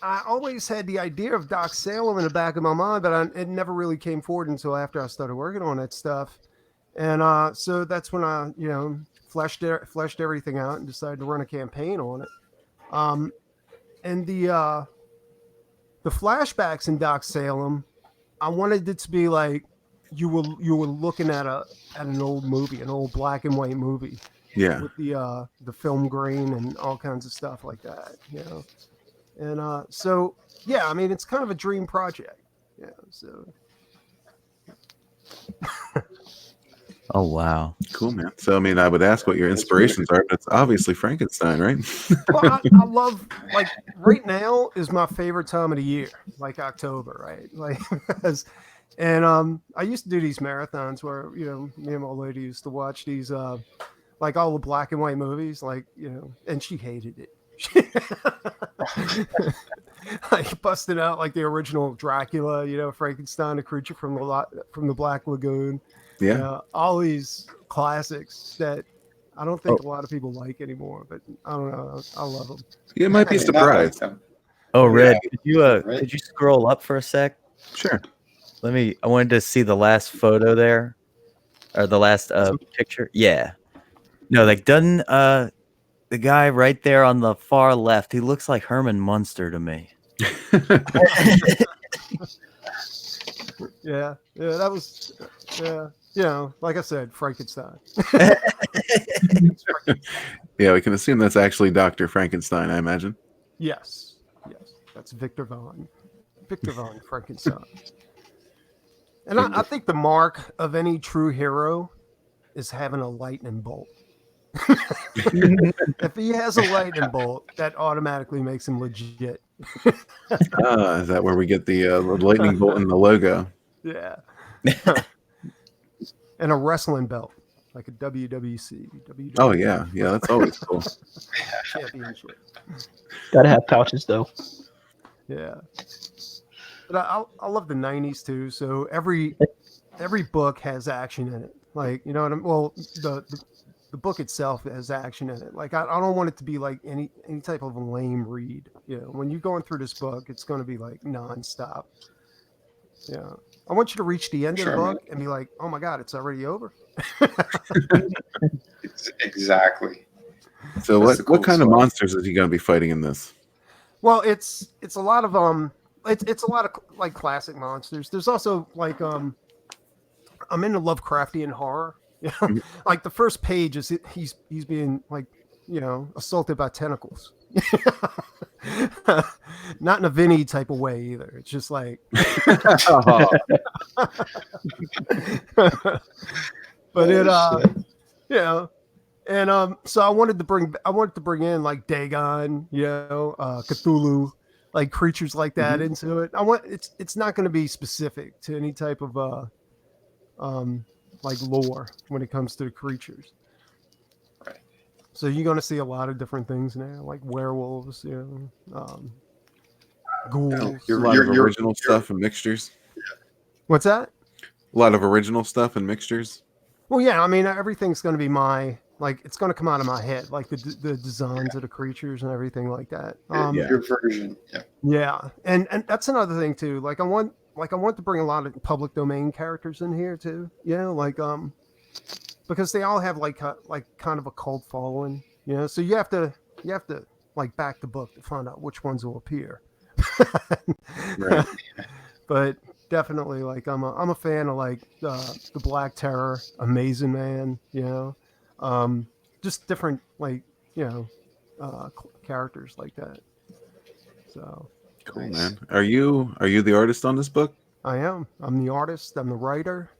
[SPEAKER 7] I always had the idea of Doc Salem in the back of my mind, but it never really came forward until after I started working on that stuff. And so that's when I, fleshed everything out and decided to run a campaign on it. And the flashbacks in Doc Salem, I wanted it to be like you were looking at an old movie, an old black and white movie.
[SPEAKER 1] Yeah.
[SPEAKER 7] With the film grain and all kinds of stuff like that, And so, yeah, I mean, it's kind of a dream project. Yeah. So.
[SPEAKER 4] Oh, wow.
[SPEAKER 1] Cool, man. So, I mean, I would ask what your inspirations are, but it's obviously Frankenstein, right?
[SPEAKER 7] Well, I love, like, right now is my favorite time of the year, like October, right? Like, and I used to do these marathons where, me and my lady used to watch these, like all the black and white movies, like, and she hated it. Like busting out like the original Dracula, Frankenstein, a creature from the Black Lagoon.
[SPEAKER 1] Yeah.
[SPEAKER 7] All these classics that I don't think a lot of people like anymore, but I don't know. I love them.
[SPEAKER 1] You might be
[SPEAKER 2] I did not like
[SPEAKER 1] surprised.
[SPEAKER 2] them.
[SPEAKER 4] Oh,
[SPEAKER 2] Yeah.
[SPEAKER 4] Red,
[SPEAKER 2] Right.
[SPEAKER 4] could you scroll up for a sec?
[SPEAKER 1] Sure.
[SPEAKER 4] I wanted to see the last photo there, or the last picture. Yeah. No, like doesn't the guy right there on the far left, he looks like Herman Munster to me.
[SPEAKER 7] Yeah, that was, like I said, Frankenstein.
[SPEAKER 1] Yeah, we can assume that's actually Dr. Frankenstein, I imagine.
[SPEAKER 7] Yes, that's Victor von Frankenstein. And I think the mark of any true hero is having a lightning bolt. If he has a lightning bolt, that automatically makes him legit.
[SPEAKER 1] Is that where we get the lightning bolt in the logo?
[SPEAKER 7] Yeah. And a wrestling belt, like a WWC.
[SPEAKER 1] Oh, yeah. Yeah, that's always cool.
[SPEAKER 7] Championship.
[SPEAKER 6] Gotta have pouches though.
[SPEAKER 7] Yeah. But I love the 90s too. So every book has action in it. Like, you know what I mean? Well, the book itself has action in it. Like, I don't want it to be like any type of a lame read. When you're going through this book, it's going to be like nonstop. Yeah. I want you to reach the end of the book and be like, oh my God, it's already over.
[SPEAKER 2] Exactly.
[SPEAKER 1] So
[SPEAKER 2] That's the
[SPEAKER 1] what
[SPEAKER 2] cool
[SPEAKER 1] kind of
[SPEAKER 2] stuff.
[SPEAKER 1] monsters is he going to be fighting in this?
[SPEAKER 7] Well, it's a lot of it's a lot of like classic monsters. There's also like I'm into Lovecraftian horror. Like the first page is he's being like, assaulted by tentacles. Not in a Vinnie type of way either. It's just like but it and so I wanted to bring in like Dagon, Cthulhu, like creatures like that into it. It's not going to be specific to any type of like lore when it comes to the creatures.
[SPEAKER 2] Right.
[SPEAKER 7] So you're going to see a lot of different things now, like werewolves, ghouls.
[SPEAKER 1] A lot of original stuff and mixtures.
[SPEAKER 7] What's that?
[SPEAKER 1] A lot of original stuff and mixtures.
[SPEAKER 7] Well, yeah, I mean, everything's going to be it's going to come out of my head, like the designs of the creatures and everything like that.
[SPEAKER 2] Your version. Yeah.
[SPEAKER 7] Yeah, and that's another thing too. Like I want to bring a lot of public domain characters in here too. Because they all have like kind of a cult following. So you have to like back the book to find out which ones will appear.
[SPEAKER 1] Right.
[SPEAKER 7] But definitely, like I'm a fan of like the Black Terror, Amazing Man. Just different like characters like that. So
[SPEAKER 1] Cool, man. Are you the artist on this book?
[SPEAKER 7] I am. I'm the artist. I'm the writer.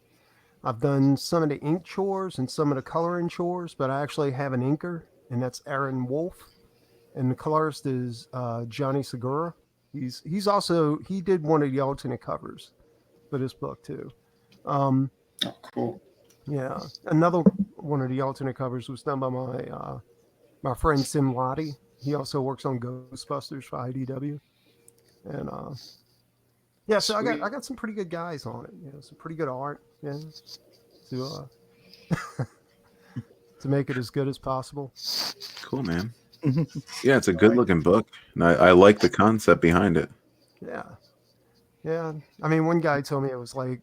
[SPEAKER 7] I've done some of the ink chores and some of the coloring chores, but I actually have an inker, and that's Aaron Wolf. And the colorist is Johnny Segura. He did one of the alternate covers for this book too.
[SPEAKER 2] Oh, cool.
[SPEAKER 7] Yeah, another one of the alternate covers was done by my friend Sim Lottie. He also works on Ghostbusters for IDW, and yeah. So
[SPEAKER 2] Sweet.
[SPEAKER 7] I got some pretty good guys on it. Some pretty good art. Yeah, to to make it as good as possible.
[SPEAKER 1] Cool, man. Yeah, it's a good looking book, and I like the concept behind it.
[SPEAKER 7] Yeah. I mean, one guy told me it was like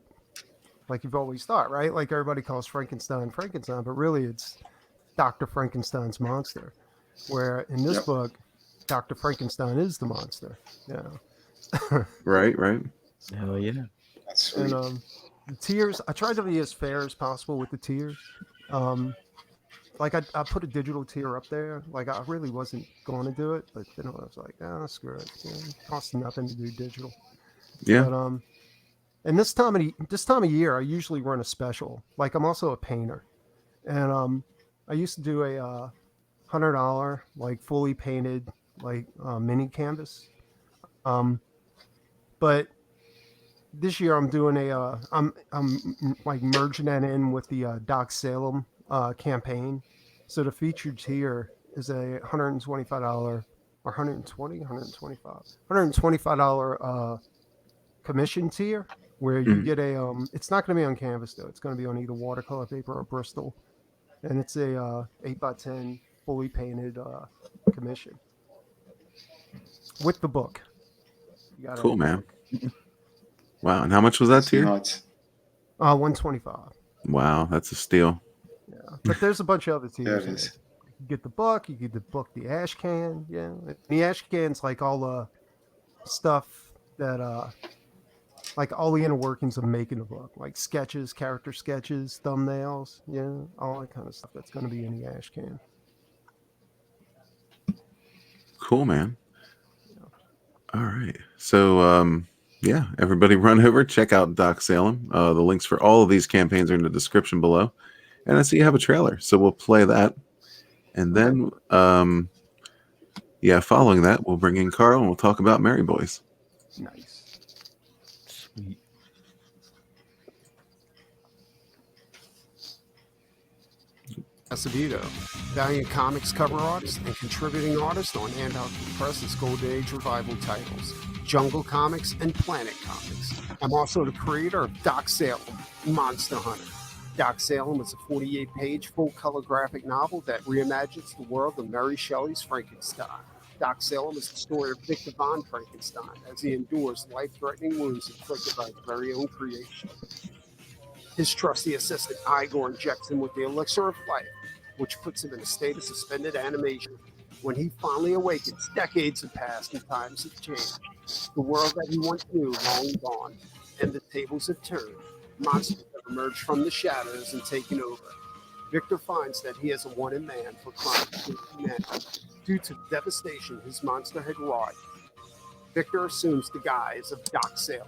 [SPEAKER 7] you've always thought, right? Like everybody calls Frankenstein, but really it's Dr. Frankenstein's monster. Where in this book, Dr. Frankenstein is the monster. Yeah.
[SPEAKER 1] Right.
[SPEAKER 4] Hell yeah.
[SPEAKER 2] That's sweet.
[SPEAKER 7] And the tears, I tried to be as fair as possible with the tears. Like I put a digital tier up there. Like I really wasn't going to do it, but then I was like, screw it. It costs nothing to do digital.
[SPEAKER 1] Yeah.
[SPEAKER 7] But and this time of year, I usually run a special. Like I'm also a painter, and I used to do a $100 like fully painted like mini canvas. But this year I'm doing I'm like merging that in with the Doc Salem campaign. So the featured tier is a $125 or 120, 125, $125 commission tier where you
[SPEAKER 1] Mhm.
[SPEAKER 7] get a it's not going to be on canvas though. It's going to be on either watercolor paper or Bristol, and it's a 8x10 fully painted commission with the book. You got
[SPEAKER 1] Cool,
[SPEAKER 7] everything.
[SPEAKER 1] man. Wow. And how much was that
[SPEAKER 2] That's
[SPEAKER 1] tier?
[SPEAKER 2] nuts.
[SPEAKER 7] 125.
[SPEAKER 1] Wow, that's a steal.
[SPEAKER 7] Yeah, but there's a bunch of other
[SPEAKER 2] Yeah,
[SPEAKER 7] tiers.
[SPEAKER 2] it
[SPEAKER 7] in
[SPEAKER 2] is.
[SPEAKER 7] it. You get the book. You get the book, the ash can. Yeah, the ash can's like all the stuff that like all the inner workings of making a book, like sketches, character sketches, thumbnails, yeah, all that kind of stuff that's going to be in the ash can.
[SPEAKER 1] Cool, man. All right. So, yeah, everybody run over, check out Doc Salem. The links for all of these campaigns are in the description below. And I see you have a trailer, so we'll play that. And then, yeah, following that, we'll bring in Carl and we'll talk about Merry Boys.
[SPEAKER 7] Nice.
[SPEAKER 4] Sweet.
[SPEAKER 7] Acevedo, Valiant Comics cover artist and contributing artist on Handout Press's Gold Age revival titles, Jungle Comics and Planet Comics. I'm also the creator of Doc Salem, Monster Hunter. Doc Salem is a 48-page full-color graphic novel that reimagines the world of Mary Shelley's Frankenstein. Doc Salem is the story of Victor von Frankenstein as he endures life-threatening wounds inflicted by his very own creation. His trusty assistant Igor injects him with the elixir of life, which puts him in a state of suspended animation. When he finally awakens, decades have passed and times have changed. The world that he once knew long gone, and the tables have turned. Monsters have emerged from the shadows and taken over. Victor finds that he has a wanted man for crimes against humanity. Due to the devastation his monster had wrought, Victor assumes the guise of Doc Salem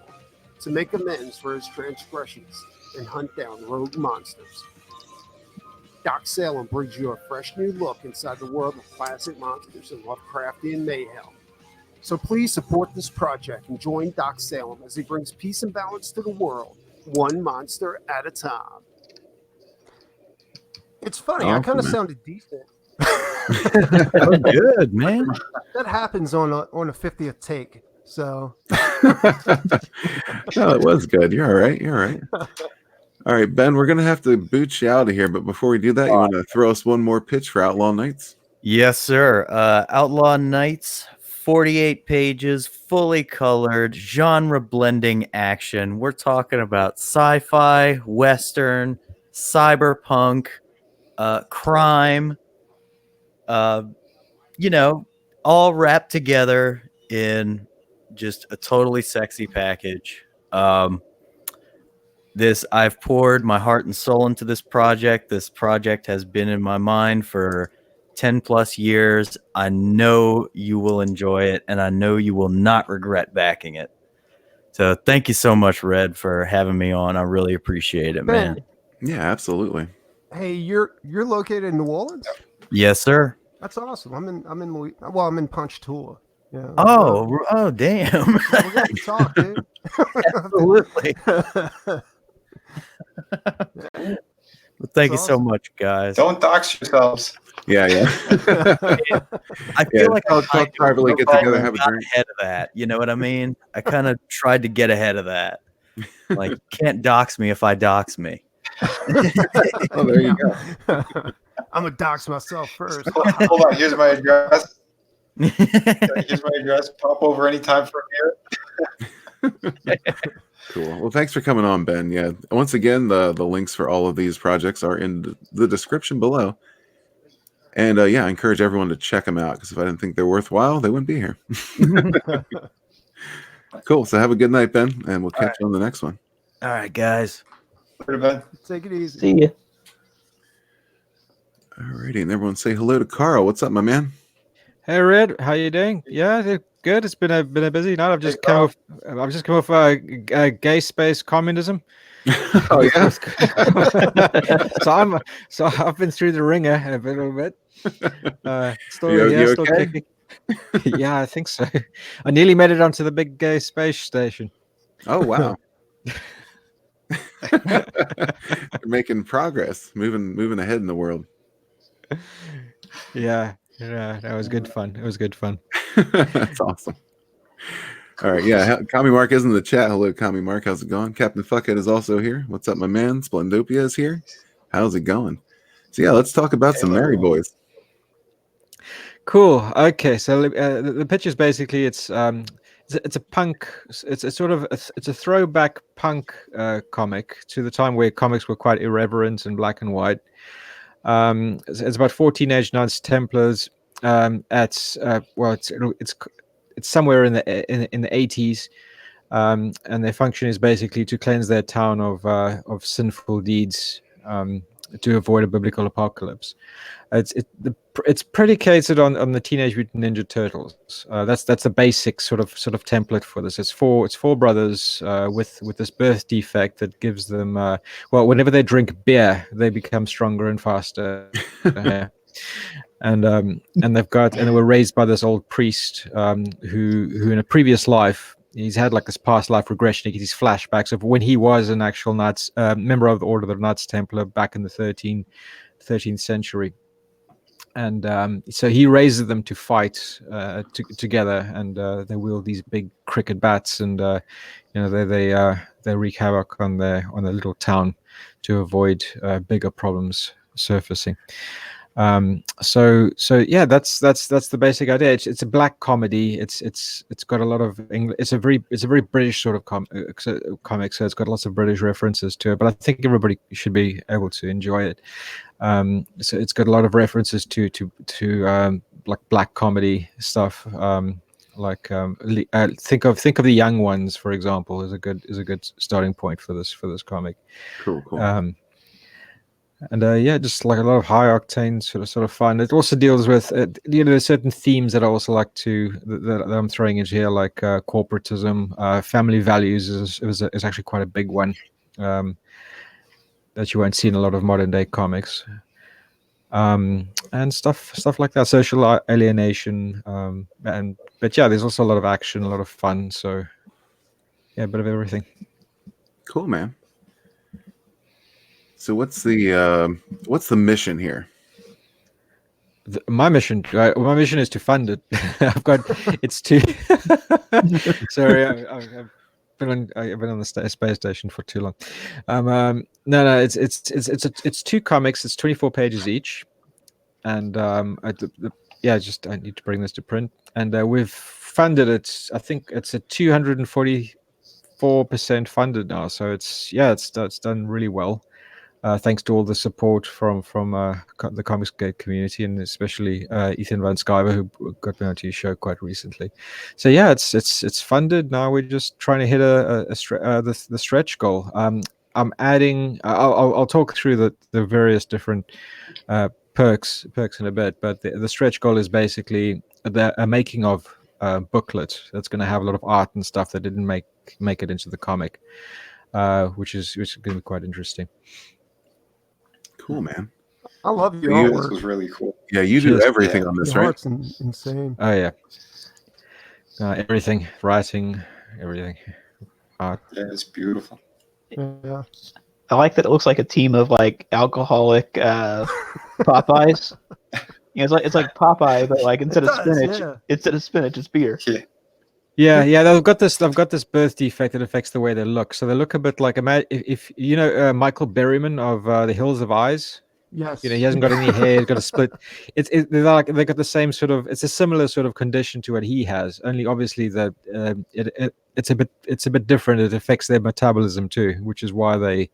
[SPEAKER 7] to make amends for his transgressions and hunt down rogue monsters. Doc Salem brings you a fresh new look inside the world of classic monsters and Lovecraftian mayhem. So please support this project and join Doc Salem as he brings peace and balance to the world, one monster at a time. It's funny, I
[SPEAKER 1] Awesome,
[SPEAKER 7] kind of
[SPEAKER 1] man.
[SPEAKER 7] sounded decent.
[SPEAKER 4] Oh, good, man.
[SPEAKER 7] That happens on a 50th take. So
[SPEAKER 1] No, it was good. You're all right. You're all right. All right, Ben, we're going to have to boot you out of here. But before we do that, you want to throw us one more pitch for Outlaw Nights?
[SPEAKER 4] Yes, sir. Outlaw Nights, 48 pages, fully colored, genre blending action. We're talking about sci-fi, western, cyberpunk, crime, you know, all wrapped together in just a totally sexy package. I've poured my heart and soul into this project. This project has been in my mind for 10 plus years. I know you will enjoy it, and I know you will not regret backing it. So thank you so much, Red, for having me on. I really appreciate it,
[SPEAKER 7] Ben,
[SPEAKER 4] man.
[SPEAKER 1] Yeah, absolutely.
[SPEAKER 7] hey, you're located in New Orleans?
[SPEAKER 4] Yes, sir.
[SPEAKER 7] That's awesome. I'm in Ponchatoula. Yeah.
[SPEAKER 4] Oh, damn.
[SPEAKER 7] We're going to talk, dude.
[SPEAKER 4] Absolutely. Well, thank you so
[SPEAKER 7] awesome.
[SPEAKER 4] much, guys.
[SPEAKER 2] Don't dox yourselves.
[SPEAKER 1] Yeah, yeah.
[SPEAKER 4] I feel
[SPEAKER 1] Yeah,
[SPEAKER 4] like
[SPEAKER 1] talk privately, get together, have a
[SPEAKER 4] got
[SPEAKER 1] drink.
[SPEAKER 4] ahead of that. You know what I mean? I kind of tried to get ahead of that. Like, can't dox me if I dox me.
[SPEAKER 1] Oh, there you go.
[SPEAKER 7] I'm gonna dox myself first.
[SPEAKER 2] Hold on. Here's my address. Here's my address. Pop over anytime from here.
[SPEAKER 1] Cool. Well, thanks for coming on, Ben. Yeah. Once again, the links for all of these projects are in the description below. And yeah, I encourage everyone to check them out because if I didn't think they're worthwhile, they wouldn't be here. Cool. So have a good night, Ben, and we'll catch you on the next one.
[SPEAKER 4] All right, guys.
[SPEAKER 2] Later, Ben.
[SPEAKER 7] Take it easy.
[SPEAKER 6] See ya.
[SPEAKER 1] Alrighty, and everyone say hello to Carl. What's up, my man?
[SPEAKER 8] Hey Red, how you doing? Yeah, good. It's been a busy night. I've just
[SPEAKER 2] Carl.
[SPEAKER 8] come off gay space communism.
[SPEAKER 1] Oh yeah.
[SPEAKER 8] so I've been through the ringer a little bit. Still,
[SPEAKER 1] You
[SPEAKER 8] still
[SPEAKER 1] okay?
[SPEAKER 8] kicking. Yeah, I think so. I nearly made it onto the big gay space station.
[SPEAKER 1] Oh wow. You're making progress, moving ahead in the world.
[SPEAKER 8] Yeah. Yeah, that was good fun. It was good fun.
[SPEAKER 1] That's awesome. All right, yeah. Kami Mark is in the chat. Hello, Kami Mark. How's it going? Captain Fuckhead is also here. What's up, my man? Splendopia is here. How's it going? So yeah, let's talk about some Merry Boys.
[SPEAKER 8] Cool. Okay, so the pitch is basically it's a punk. It's a sort of it's a throwback punk comic to the time where comics were quite irreverent and black and white. It's about 4 teenage Knights Templars. It's somewhere in the 80s, and their function is basically to cleanse their town of sinful deeds to avoid a biblical apocalypse. It's predicated on the Teenage Mutant Ninja Turtles. That's the basic sort of template for this. It's four brothers with this birth defect that gives them whenever they drink beer, they become stronger and faster. And they were raised by this old priest who in a previous life, he's had like this past life regression. He gets these flashbacks of when he was an actual Knights member of the Order of the Knights Templar back in the 13th century. And so he raises them to fight together, and they wield these big cricket bats, and they wreak havoc on their little town to avoid bigger problems surfacing. So yeah, that's the basic idea. It's a black comedy. It's got a lot of English. It's a very British sort of comic, so it's got lots of British references to it. But I think everybody should be able to enjoy it. So it's got a lot of references to like black comedy stuff. Think of the Young Ones, for example, is a good starting point for this comic.
[SPEAKER 1] Cool.
[SPEAKER 8] And yeah, just like a lot of high octane sort of fun. It also deals with there's certain themes that I also like that I'm throwing into here, like corporatism, family values is actually quite a big one that you won't see in a lot of modern day comics, and stuff like that, social alienation, but yeah, there's also a lot of action, a lot of fun. So yeah, a bit of everything.
[SPEAKER 1] Cool, man. So what's the mission here?
[SPEAKER 8] My mission is to fund it. It's too. Sorry, I've been on the space station for too long. No, it's 2 comics. It's 24 pages each, and I need to bring this to print. And we've funded it. I think it's a 244% funded now. So it's done really well. Thanks to all the support from the comicsgate community, and especially Ethan Van Skyver, who got me onto your show quite recently. So yeah, it's funded now. We're just trying to hit the stretch goal. I'm adding. I'll talk through the various different perks in a bit, but the stretch goal is basically a making of booklet that's going to have a lot of art and stuff that didn't make it into the comic, which is going to be quite interesting.
[SPEAKER 1] Cool, man.
[SPEAKER 7] I love your
[SPEAKER 2] This
[SPEAKER 7] artwork.
[SPEAKER 2] was really cool.
[SPEAKER 1] Yeah, you do everything on this,
[SPEAKER 7] Your
[SPEAKER 1] right?
[SPEAKER 7] art's insane.
[SPEAKER 8] Oh yeah, everything, writing, everything, art.
[SPEAKER 2] Yeah, it's beautiful.
[SPEAKER 7] Yeah.
[SPEAKER 6] I like that it looks like a team of like alcoholic Popeyes. It's like Popeye, but like instead of spinach, it's beer.
[SPEAKER 2] Yeah.
[SPEAKER 8] They've got this birth defect that affects the way they look. So they look a bit like if you know Michael Berryman of The Hills of Eyes.
[SPEAKER 7] Yes.
[SPEAKER 8] He hasn't got any hair. He's got a split. They got the same sort of. It's a similar sort of condition to what he has. Only obviously that it's a bit different. It affects their metabolism too, which is why they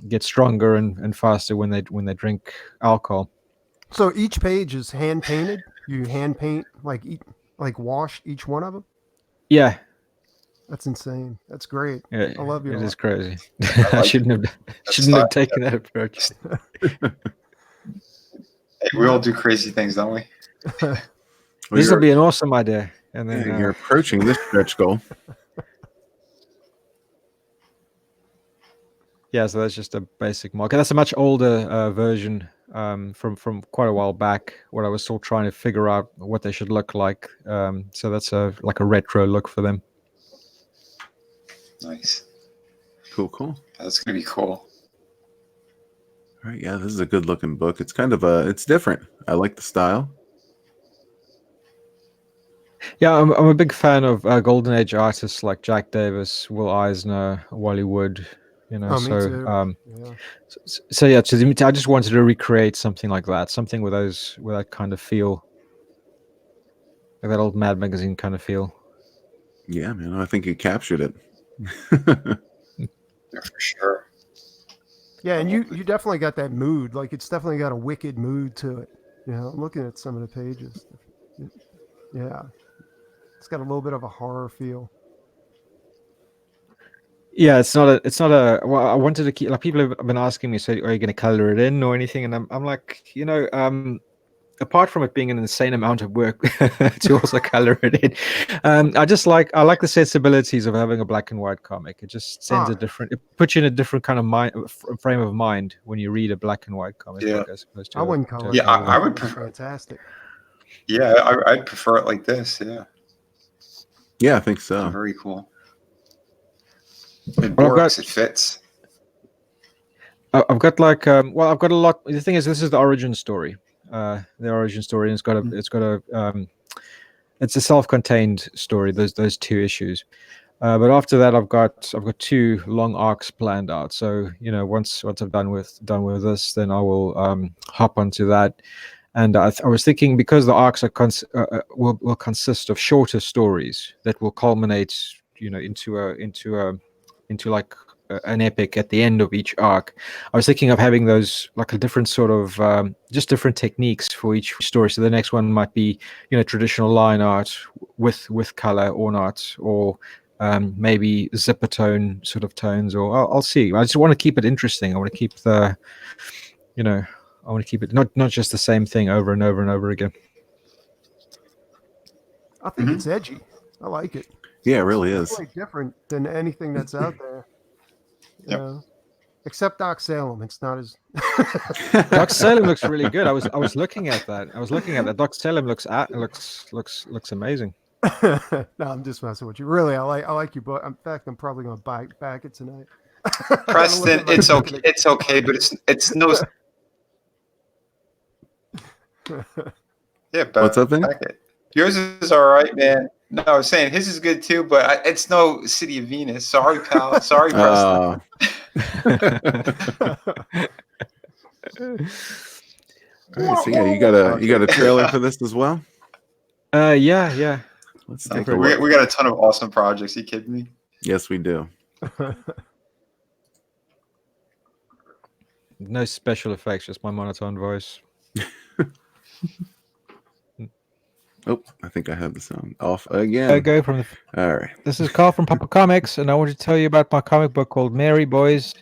[SPEAKER 8] get stronger and faster when they drink alcohol.
[SPEAKER 7] So each page is hand painted. You hand paint wash each one of them.
[SPEAKER 8] Yeah,
[SPEAKER 7] that's insane. That's great.
[SPEAKER 8] Yeah,
[SPEAKER 7] I love you.
[SPEAKER 8] It is crazy. I shouldn't have taken that approach.
[SPEAKER 2] Hey, we all do crazy things, don't we?
[SPEAKER 8] This will be an awesome idea. And then
[SPEAKER 1] you're approaching this stretch goal.
[SPEAKER 8] Yeah, so that's just a basic marker. That's a much older version from quite a while back, where I was still trying to figure out what they should look like. So that's like a retro look for them.
[SPEAKER 2] Nice.
[SPEAKER 1] Cool.
[SPEAKER 2] That's gonna be cool.
[SPEAKER 1] All right, yeah, this is a good looking book. It's kind of it's different. I like the style.
[SPEAKER 8] Yeah, I'm a big fan of Golden Age artists like Jack Davis, Will Eisner, Wally Wood. You know,
[SPEAKER 7] Oh, me
[SPEAKER 8] so
[SPEAKER 7] too. Yeah.
[SPEAKER 8] so yeah. I just wanted to recreate something like that, something with that kind of feel, like that old Mad Magazine kind of feel.
[SPEAKER 1] Yeah, man, I think you captured it.
[SPEAKER 2] Yeah, for sure.
[SPEAKER 7] Yeah, and you definitely got that mood. Like it's definitely got a wicked mood to it. You know, I'm looking at some of the pages. Yeah, it's got a little bit of a horror feel.
[SPEAKER 8] Yeah, it's not a. Well, I wanted to keep. Like people have been asking me, so are you going to color it in or anything? And I'm like, apart from it being an insane amount of work to also color it in, I like the sensibilities of having a black and white comic. It just sends it puts you in a different kind of frame of mind when you read a black and white comic
[SPEAKER 2] Yeah.
[SPEAKER 8] book as opposed to
[SPEAKER 7] I wouldn't
[SPEAKER 8] to a
[SPEAKER 7] color.
[SPEAKER 2] Yeah,
[SPEAKER 8] color one.
[SPEAKER 2] I would
[SPEAKER 7] It's
[SPEAKER 2] prefer.
[SPEAKER 7] fantastic.
[SPEAKER 2] Yeah, I'd prefer it like this. Yeah,
[SPEAKER 1] Yeah, I think so.
[SPEAKER 2] very cool. It
[SPEAKER 8] Well,
[SPEAKER 2] works. It fits.
[SPEAKER 8] I've got like I've got a lot. The thing is, this is the origin story. The origin story, and it's a self-contained story. Those two issues. But after that, I've got 2 long arcs planned out. So once I've done with this, then I will hop onto that. And I was thinking, because the arcs are will consist of shorter stories that will culminate, into like an epic at the end of each arc. I was thinking of having those like a different sort of just different techniques for each story. So the next one might be traditional line art with color or not, or maybe zipper tone sort of tones, or I'll see. I just want to keep it interesting. I want to keep I want to keep it not just the same thing over and over and over again.
[SPEAKER 7] I think it's edgy. I like it.
[SPEAKER 1] Yeah, it really
[SPEAKER 7] It's
[SPEAKER 1] is.
[SPEAKER 7] definitely different than anything that's out there.
[SPEAKER 2] Yep.
[SPEAKER 7] Yeah. Except Doc Salem. It's not as.
[SPEAKER 8] Doc Salem looks really good. I was looking at that. Doc Salem looks amazing.
[SPEAKER 7] No, I'm just messing with you. Really, I like your book. In fact, I'm probably going to back it tonight.
[SPEAKER 2] Preston, it's okay. It's okay, but it's no. Yeah,
[SPEAKER 1] What's up, Vinny?
[SPEAKER 2] back it. Yours is all right, man. No, I was saying his is good too, but it's no City of Venus. Sorry, pal. Sorry, Preston.
[SPEAKER 1] All right, so yeah, you got a trailer for this as well.
[SPEAKER 8] Yeah.
[SPEAKER 1] Let's take a
[SPEAKER 2] We
[SPEAKER 1] look.
[SPEAKER 2] got a ton of awesome projects. You kidding me?
[SPEAKER 1] Yes, we do.
[SPEAKER 8] No special effects, just my monotone voice.
[SPEAKER 1] Oh, I think I have the sound off again.
[SPEAKER 8] Go from
[SPEAKER 1] All right.
[SPEAKER 8] This is Carl from Papa Comics, and I want to tell you about my comic book called Mary Boys.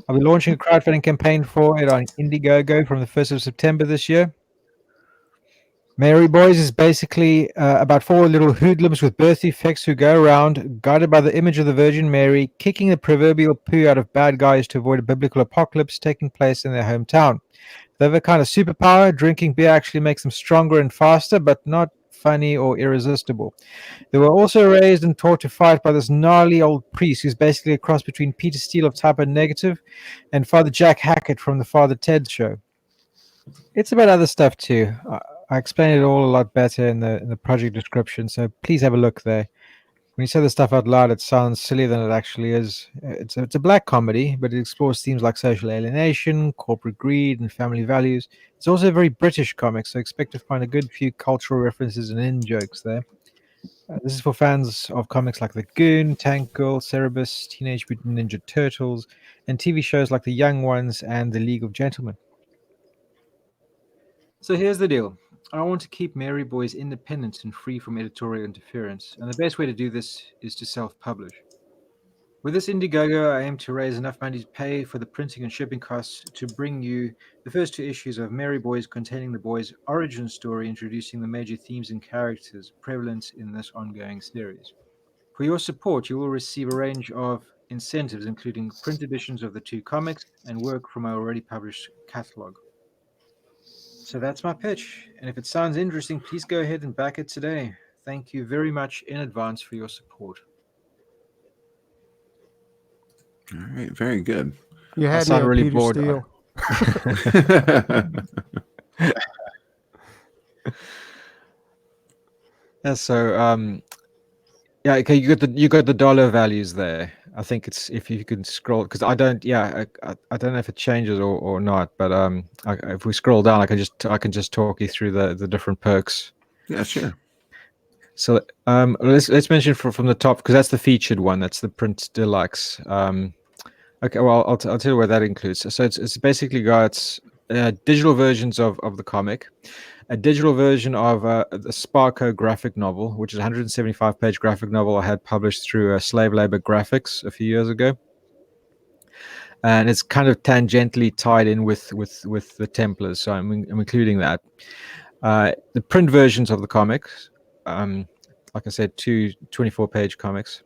[SPEAKER 8] I'll be launching a crowdfunding campaign for it on Indiegogo from the 1st of September this year. Mary Boys is basically about 4 little hoodlums with birth defects who go around, guided by the image of the Virgin Mary, kicking the proverbial poo out of bad guys to avoid a biblical apocalypse taking place in their hometown. They have a kind of superpower. Drinking beer actually makes them stronger and faster, but not funny or irresistible. They were also raised and taught to fight by this gnarly old priest who's basically a cross between Peter Steele of Type O Negative and Father Jack Hackett from the Father Ted Show. It's about other stuff too. I explain it all a lot better in the project description, so please have a look there. When you say the stuff out loud, it sounds sillier than it actually is. It's a black comedy, but it explores themes like social alienation, corporate greed, and family values. It's also a very British comic, so expect to find a good few cultural references and in-jokes there. This is for fans of comics like The Goon, Tank Girl, Cerebus, Teenage Mutant Ninja Turtles, and TV shows like The Young Ones and The League of Gentlemen. So here's the deal. I want to keep Mary Boys independent and free from editorial interference, and the best way to do this is to self-publish. With this Indiegogo, I aim to raise enough money to pay for the printing and shipping costs to bring you the first 2 issues of Mary Boys, containing the boys' origin story, introducing the major themes and characters prevalent in this ongoing series. For your support, you will receive a range of incentives, including print editions of the 2 comics and work from our already published catalog. So that's my pitch, and if it sounds interesting, please go ahead and back it today. Thank you very much in advance for your support.
[SPEAKER 1] All right, very good.
[SPEAKER 7] You had me
[SPEAKER 8] sound
[SPEAKER 7] on
[SPEAKER 8] really
[SPEAKER 7] Peter
[SPEAKER 8] bored.
[SPEAKER 7] Steele.
[SPEAKER 8] Yeah, so yeah, okay, you got the dollar values there. I think it's if you can scroll because I don't, yeah, I don't know if it changes or not, but if we scroll down, I can just talk you through the different perks.
[SPEAKER 1] Yeah, sure.
[SPEAKER 8] So let's mention from the top because that's the featured one. That's the print deluxe. Okay, well I'll tell you what that includes. So it's basically got digital versions of the comic, a digital version of the Sparko graphic novel, which is a 175-page graphic novel I had published through Slave Labor Graphics a few years ago, and it's kind of tangentially tied in with the Templars, so I'm including that. The print versions of the comics, like I said, two 24-page comics,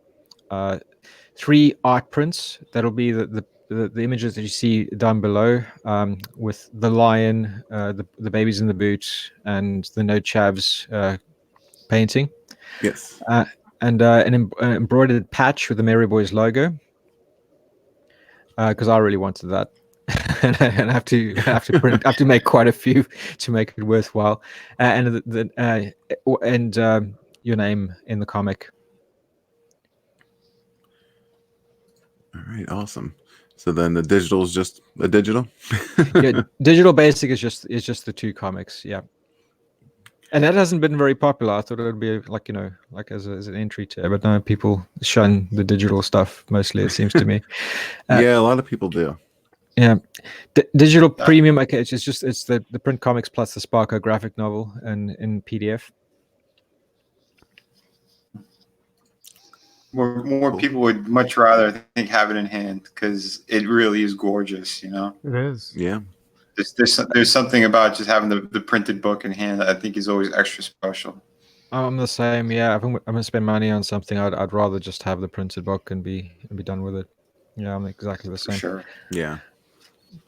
[SPEAKER 8] 3 art prints. That'll be the images that you see down below, with the lion, the babies in the boot, and the No Chavs painting.
[SPEAKER 1] Yes.
[SPEAKER 8] And an embroidered patch with the Mary Boys logo, because I really wanted that. and I have to print. I have to make quite a few to make it worthwhile, and your name in the comic.
[SPEAKER 1] All right, awesome. So then the digital is just a digital.
[SPEAKER 8] Yeah, digital basic is just the 2 comics. Yeah, and that hasn't been very popular. I thought it would be like as an entry to, but no, people shun the digital stuff mostly. It seems to me.
[SPEAKER 1] Yeah, a lot of people do.
[SPEAKER 8] Yeah, digital premium. Okay, it's the print comics plus the Sparko graphic novel and in PDF.
[SPEAKER 2] More people would much rather, I think, have it in hand because it really is gorgeous. You know,
[SPEAKER 7] It is.
[SPEAKER 1] Yeah.
[SPEAKER 2] There's something about just having the printed book in hand that I think is always extra special.
[SPEAKER 8] I'm the same. Yeah, if I'm gonna spend money on something, I'd rather just have the printed book and be done with it. Yeah, I'm exactly the
[SPEAKER 2] For
[SPEAKER 8] same.
[SPEAKER 2] sure.
[SPEAKER 1] Yeah.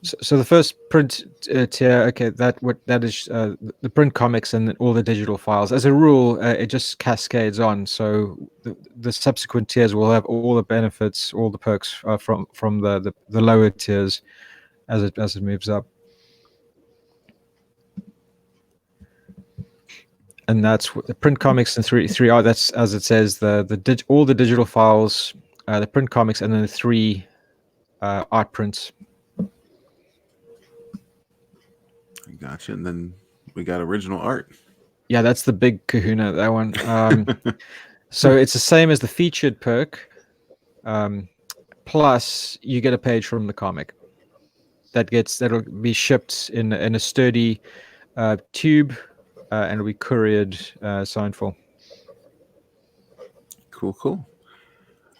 [SPEAKER 8] So the first print tier, okay, that is the print comics and all the digital files. As a rule, it just cascades on. So the subsequent tiers will have all the benefits, all the perks from the lower tiers as it moves up. And that's the print comics and three are, that's as it says, all the digital files, the print comics, and then the 3 art prints.
[SPEAKER 1] Gotcha. And then we got original art.
[SPEAKER 8] Yeah, that's the big kahuna, that one. So it's the same as the featured perk, plus you get a page from the comic that'll be shipped in a sturdy tube, and it'll be couriered signed for.
[SPEAKER 1] Cool.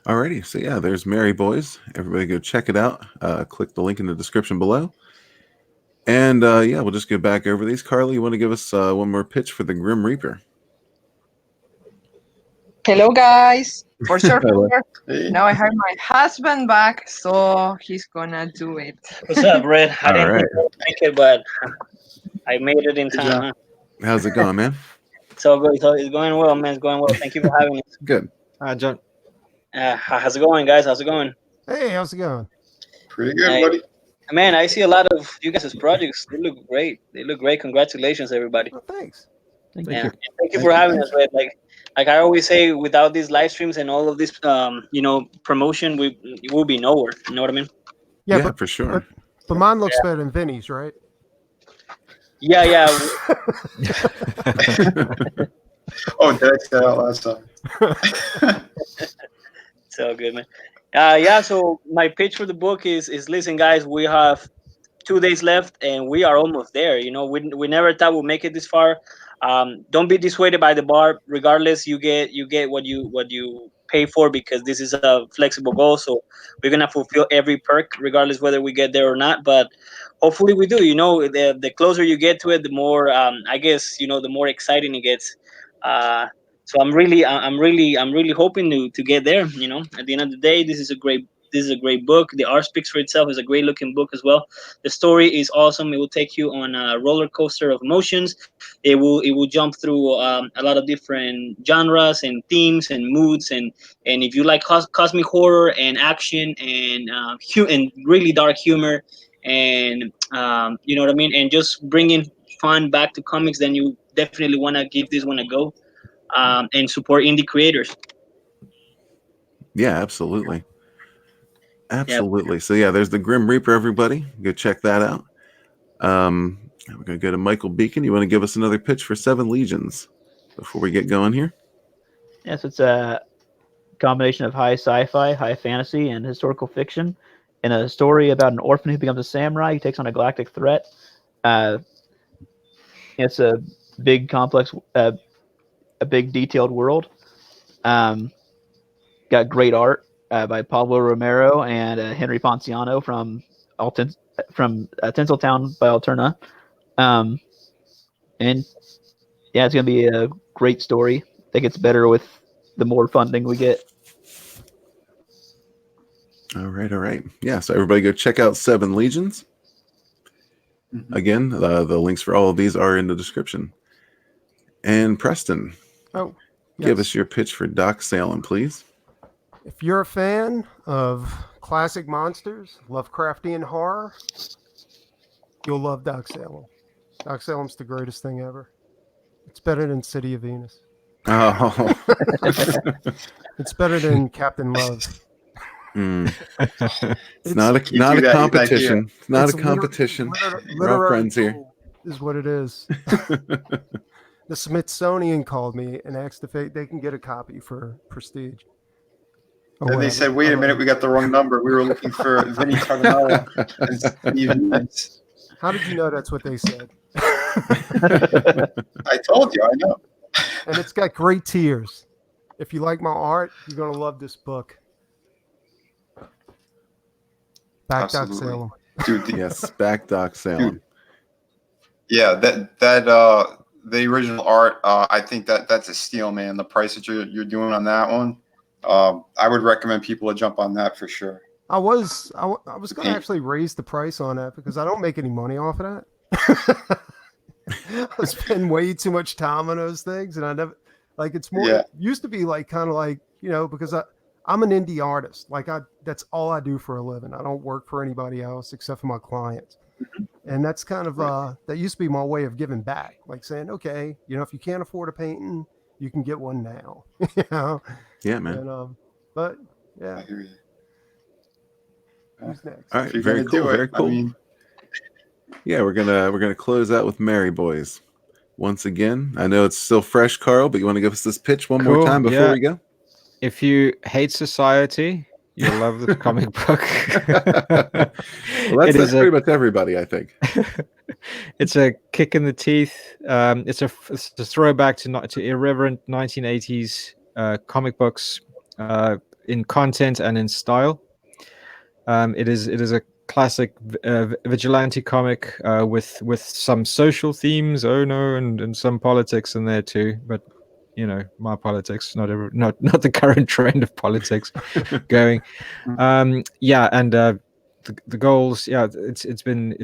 [SPEAKER 1] Alrighty. So yeah, there's Mary Boys. Everybody go check it out. Click the link in the description below. And yeah, we'll just go back over these. Carly, you want to give us one more pitch for the Grim Reaper?
[SPEAKER 5] Hello, guys. For sure.
[SPEAKER 2] Hey.
[SPEAKER 5] Now I have my husband back, so he's gonna do it.
[SPEAKER 9] What's up, Red? I
[SPEAKER 1] All
[SPEAKER 9] didn't
[SPEAKER 1] right.
[SPEAKER 9] make it, but I made it in
[SPEAKER 2] Good
[SPEAKER 9] time.
[SPEAKER 2] job.
[SPEAKER 9] Huh?
[SPEAKER 1] How's it going, man?
[SPEAKER 9] So good. So it's going well, man. It's going well. Thank you for having us.
[SPEAKER 1] Good.
[SPEAKER 8] Hi, John.
[SPEAKER 9] How's it going, guys? How's it going?
[SPEAKER 7] Hey, how's it going?
[SPEAKER 2] Pretty good,
[SPEAKER 9] Hey.
[SPEAKER 2] buddy.
[SPEAKER 9] Man, I see a lot of you guys' projects. They look great. They look great. Congratulations, everybody.
[SPEAKER 7] Well, thanks.
[SPEAKER 8] Thank
[SPEAKER 9] Yeah.
[SPEAKER 8] you.
[SPEAKER 9] Thank you for having us, Red. Like I always say, without these live streams and all of this, promotion, we will be nowhere. You know what I mean?
[SPEAKER 7] Yeah,
[SPEAKER 1] Yeah,
[SPEAKER 7] but
[SPEAKER 1] for sure.
[SPEAKER 7] mine looks better than Vinny's, right?
[SPEAKER 9] Yeah.
[SPEAKER 2] Oh, did I say that last time?
[SPEAKER 9] So good, man. Yeah. So my pitch for the book is listen, guys. We have 2 days left, and we are almost there. You know, we never thought we'd make it this far. Don't be dissuaded by the bar. Regardless, you get what you pay for, because this is a flexible goal. So we're gonna fulfill every perk, regardless whether we get there or not. But hopefully we do. You know, the closer you get to it, the more I guess the more exciting it gets. So I'm really hoping to get there. You know, at the end of the day, this is a great book. The art speaks for itself. It's a great looking book as well. The story is awesome. It will take you on a roller coaster of emotions. It will jump through a lot of different genres and themes and moods, and if you like cosmic horror and action and and really dark humor and you know what I mean, and just bringing fun back to comics, then you definitely want to give this one a go, and support indie creators.
[SPEAKER 1] Yeah, absolutely.
[SPEAKER 9] Yep.
[SPEAKER 1] Absolutely. So yeah, there's the Grim Reaper, everybody. Go check that out. We're gonna go to Michael Beacon. You want to give us another pitch for Seven Legions before we get going here?
[SPEAKER 6] Yes, it's a combination of high sci-fi, high fantasy, and historical fiction, in a story about an orphan who becomes a samurai. He takes on a galactic threat. It's a big, complex, a big, detailed world. Got great art by Pablo Romero and Henry Ponciano from Tinseltown by Alterna. And yeah, it's gonna be a great story that gets better with the more funding we get.
[SPEAKER 1] All right. Yeah, so everybody go check out Seven Legions. Again, the links for all of these are in the description. And Preston,
[SPEAKER 7] Oh,
[SPEAKER 1] give
[SPEAKER 7] yes.
[SPEAKER 1] us your pitch for Doc Salem, please.
[SPEAKER 7] If you're a fan of classic monsters, Lovecraftian horror, you'll love Doc Salem. Doc Salem's the greatest thing ever. It's better than City of Venus.
[SPEAKER 1] Oh,
[SPEAKER 7] It's better than Captain Love.
[SPEAKER 1] It's not a competition. It's not a competition. We're all friends here.
[SPEAKER 7] Is what it is. The Smithsonian called me and asked if they can get a copy for Prestige.
[SPEAKER 2] And they said, "Wait a minute, we got the wrong number. We were looking for Vinnie Cardinale."
[SPEAKER 7] How did you know that's what they said?
[SPEAKER 2] I told you, I know.
[SPEAKER 7] And it's got great tears. If you like my art, you're gonna love this book. Back Doc Salem.
[SPEAKER 2] Dude,
[SPEAKER 1] yes, back Doc Salem.
[SPEAKER 2] Dude. Yeah, that the original art, I think that's a steal, man. The price that you're doing on that one, I would recommend people to jump on that for sure.
[SPEAKER 7] I was going to actually raise the price on that because I don't make any money off of that. I spend way too much time on those things, and I never like it's more. It used to be like kind of like because I'm an indie artist. Like that's all I do for a living. I don't work for anybody else except for my clients. And that's kind of that used to be my way of giving back, like saying, okay, if you can't afford a painting, you can get one now.
[SPEAKER 1] Yeah, man.
[SPEAKER 7] And, but yeah. Who's next?
[SPEAKER 1] All right, very cool. Very cool. I mean, yeah, we're gonna close out with Merry Boys. Once again, I know it's still fresh, Carl, but you want to give us this pitch one more time before we go?
[SPEAKER 8] If you hate society, you'll love the comic book.
[SPEAKER 1] Well, that's pretty much everybody, I think.
[SPEAKER 8] It's a kick in the teeth. It's a throwback to irreverent 1980s comic books in content and in style. It is a classic vigilante comic with some social themes. Oh no, and some politics in there too. But my politics, not the current trend of politics going. Yeah, and the goals. Yeah, it's been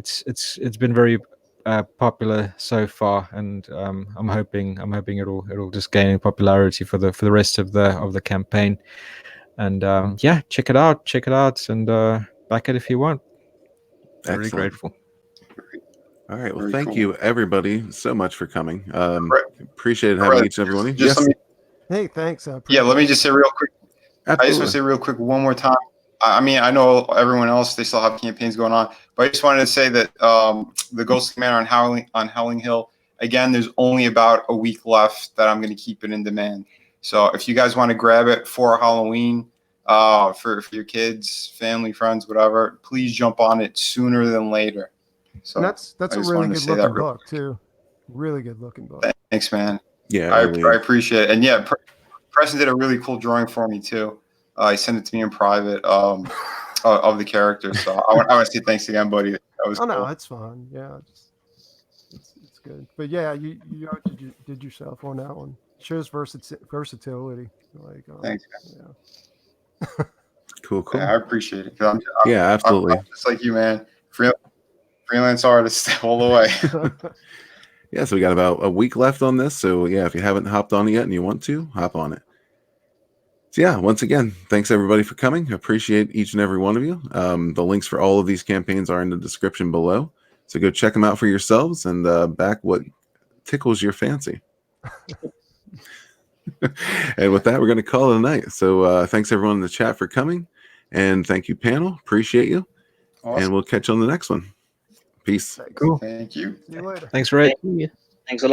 [SPEAKER 8] very popular so far, and I'm hoping it'll just gain popularity for the rest of the campaign. And yeah, check it out, and back it if you want.
[SPEAKER 1] Excellent.
[SPEAKER 8] Really grateful.
[SPEAKER 1] All right. Well, thank you everybody so much for coming. Appreciate having each and every one of you. Yes.
[SPEAKER 7] Hey, thanks.
[SPEAKER 2] Let me just say real quick. Absolutely. I just want to say real quick one more time. I mean, I know everyone else, they still have campaigns going on, but I just wanted to say that the Ghost Commander on Howling Hill, again, there's only about a week left that I'm going to keep it in demand. So if you guys want to grab it for Halloween, for your kids, family, friends, whatever, please jump on it sooner than later. So
[SPEAKER 7] and that's a really good looking book too. Really good looking book.
[SPEAKER 2] Thanks, man.
[SPEAKER 1] Yeah,
[SPEAKER 2] I appreciate it. And yeah, Preston did a really cool drawing for me too. He sent it to me in private of the characters. So I want to say thanks again, buddy. That was cool.
[SPEAKER 7] No, it's fun. Yeah, it's good. But yeah, you did yourself on that one. Shows versatility. Like
[SPEAKER 2] thanks.
[SPEAKER 1] Yeah. Cool.
[SPEAKER 2] Yeah, I appreciate it.
[SPEAKER 1] Yeah, absolutely.
[SPEAKER 2] I'm just like you, man. Freelance artist all the way.
[SPEAKER 1] Yeah, so we got about a week left on this. So yeah, if you haven't hopped on it yet and you want to, hop on it. So yeah, once again, thanks everybody for coming. Appreciate each and every one of you. The links for all of these campaigns are in the description below. So go check them out for yourselves and back what tickles your fancy. And with that, we're going to call it a night. So thanks everyone in the chat for coming. And thank you, panel. Appreciate you.
[SPEAKER 2] Awesome.
[SPEAKER 1] And we'll catch you on the next one. Peace.
[SPEAKER 7] Thanks.
[SPEAKER 8] Cool.
[SPEAKER 2] Thank you.
[SPEAKER 7] See you later.
[SPEAKER 8] Thanks, Ray.
[SPEAKER 9] Thanks a lot.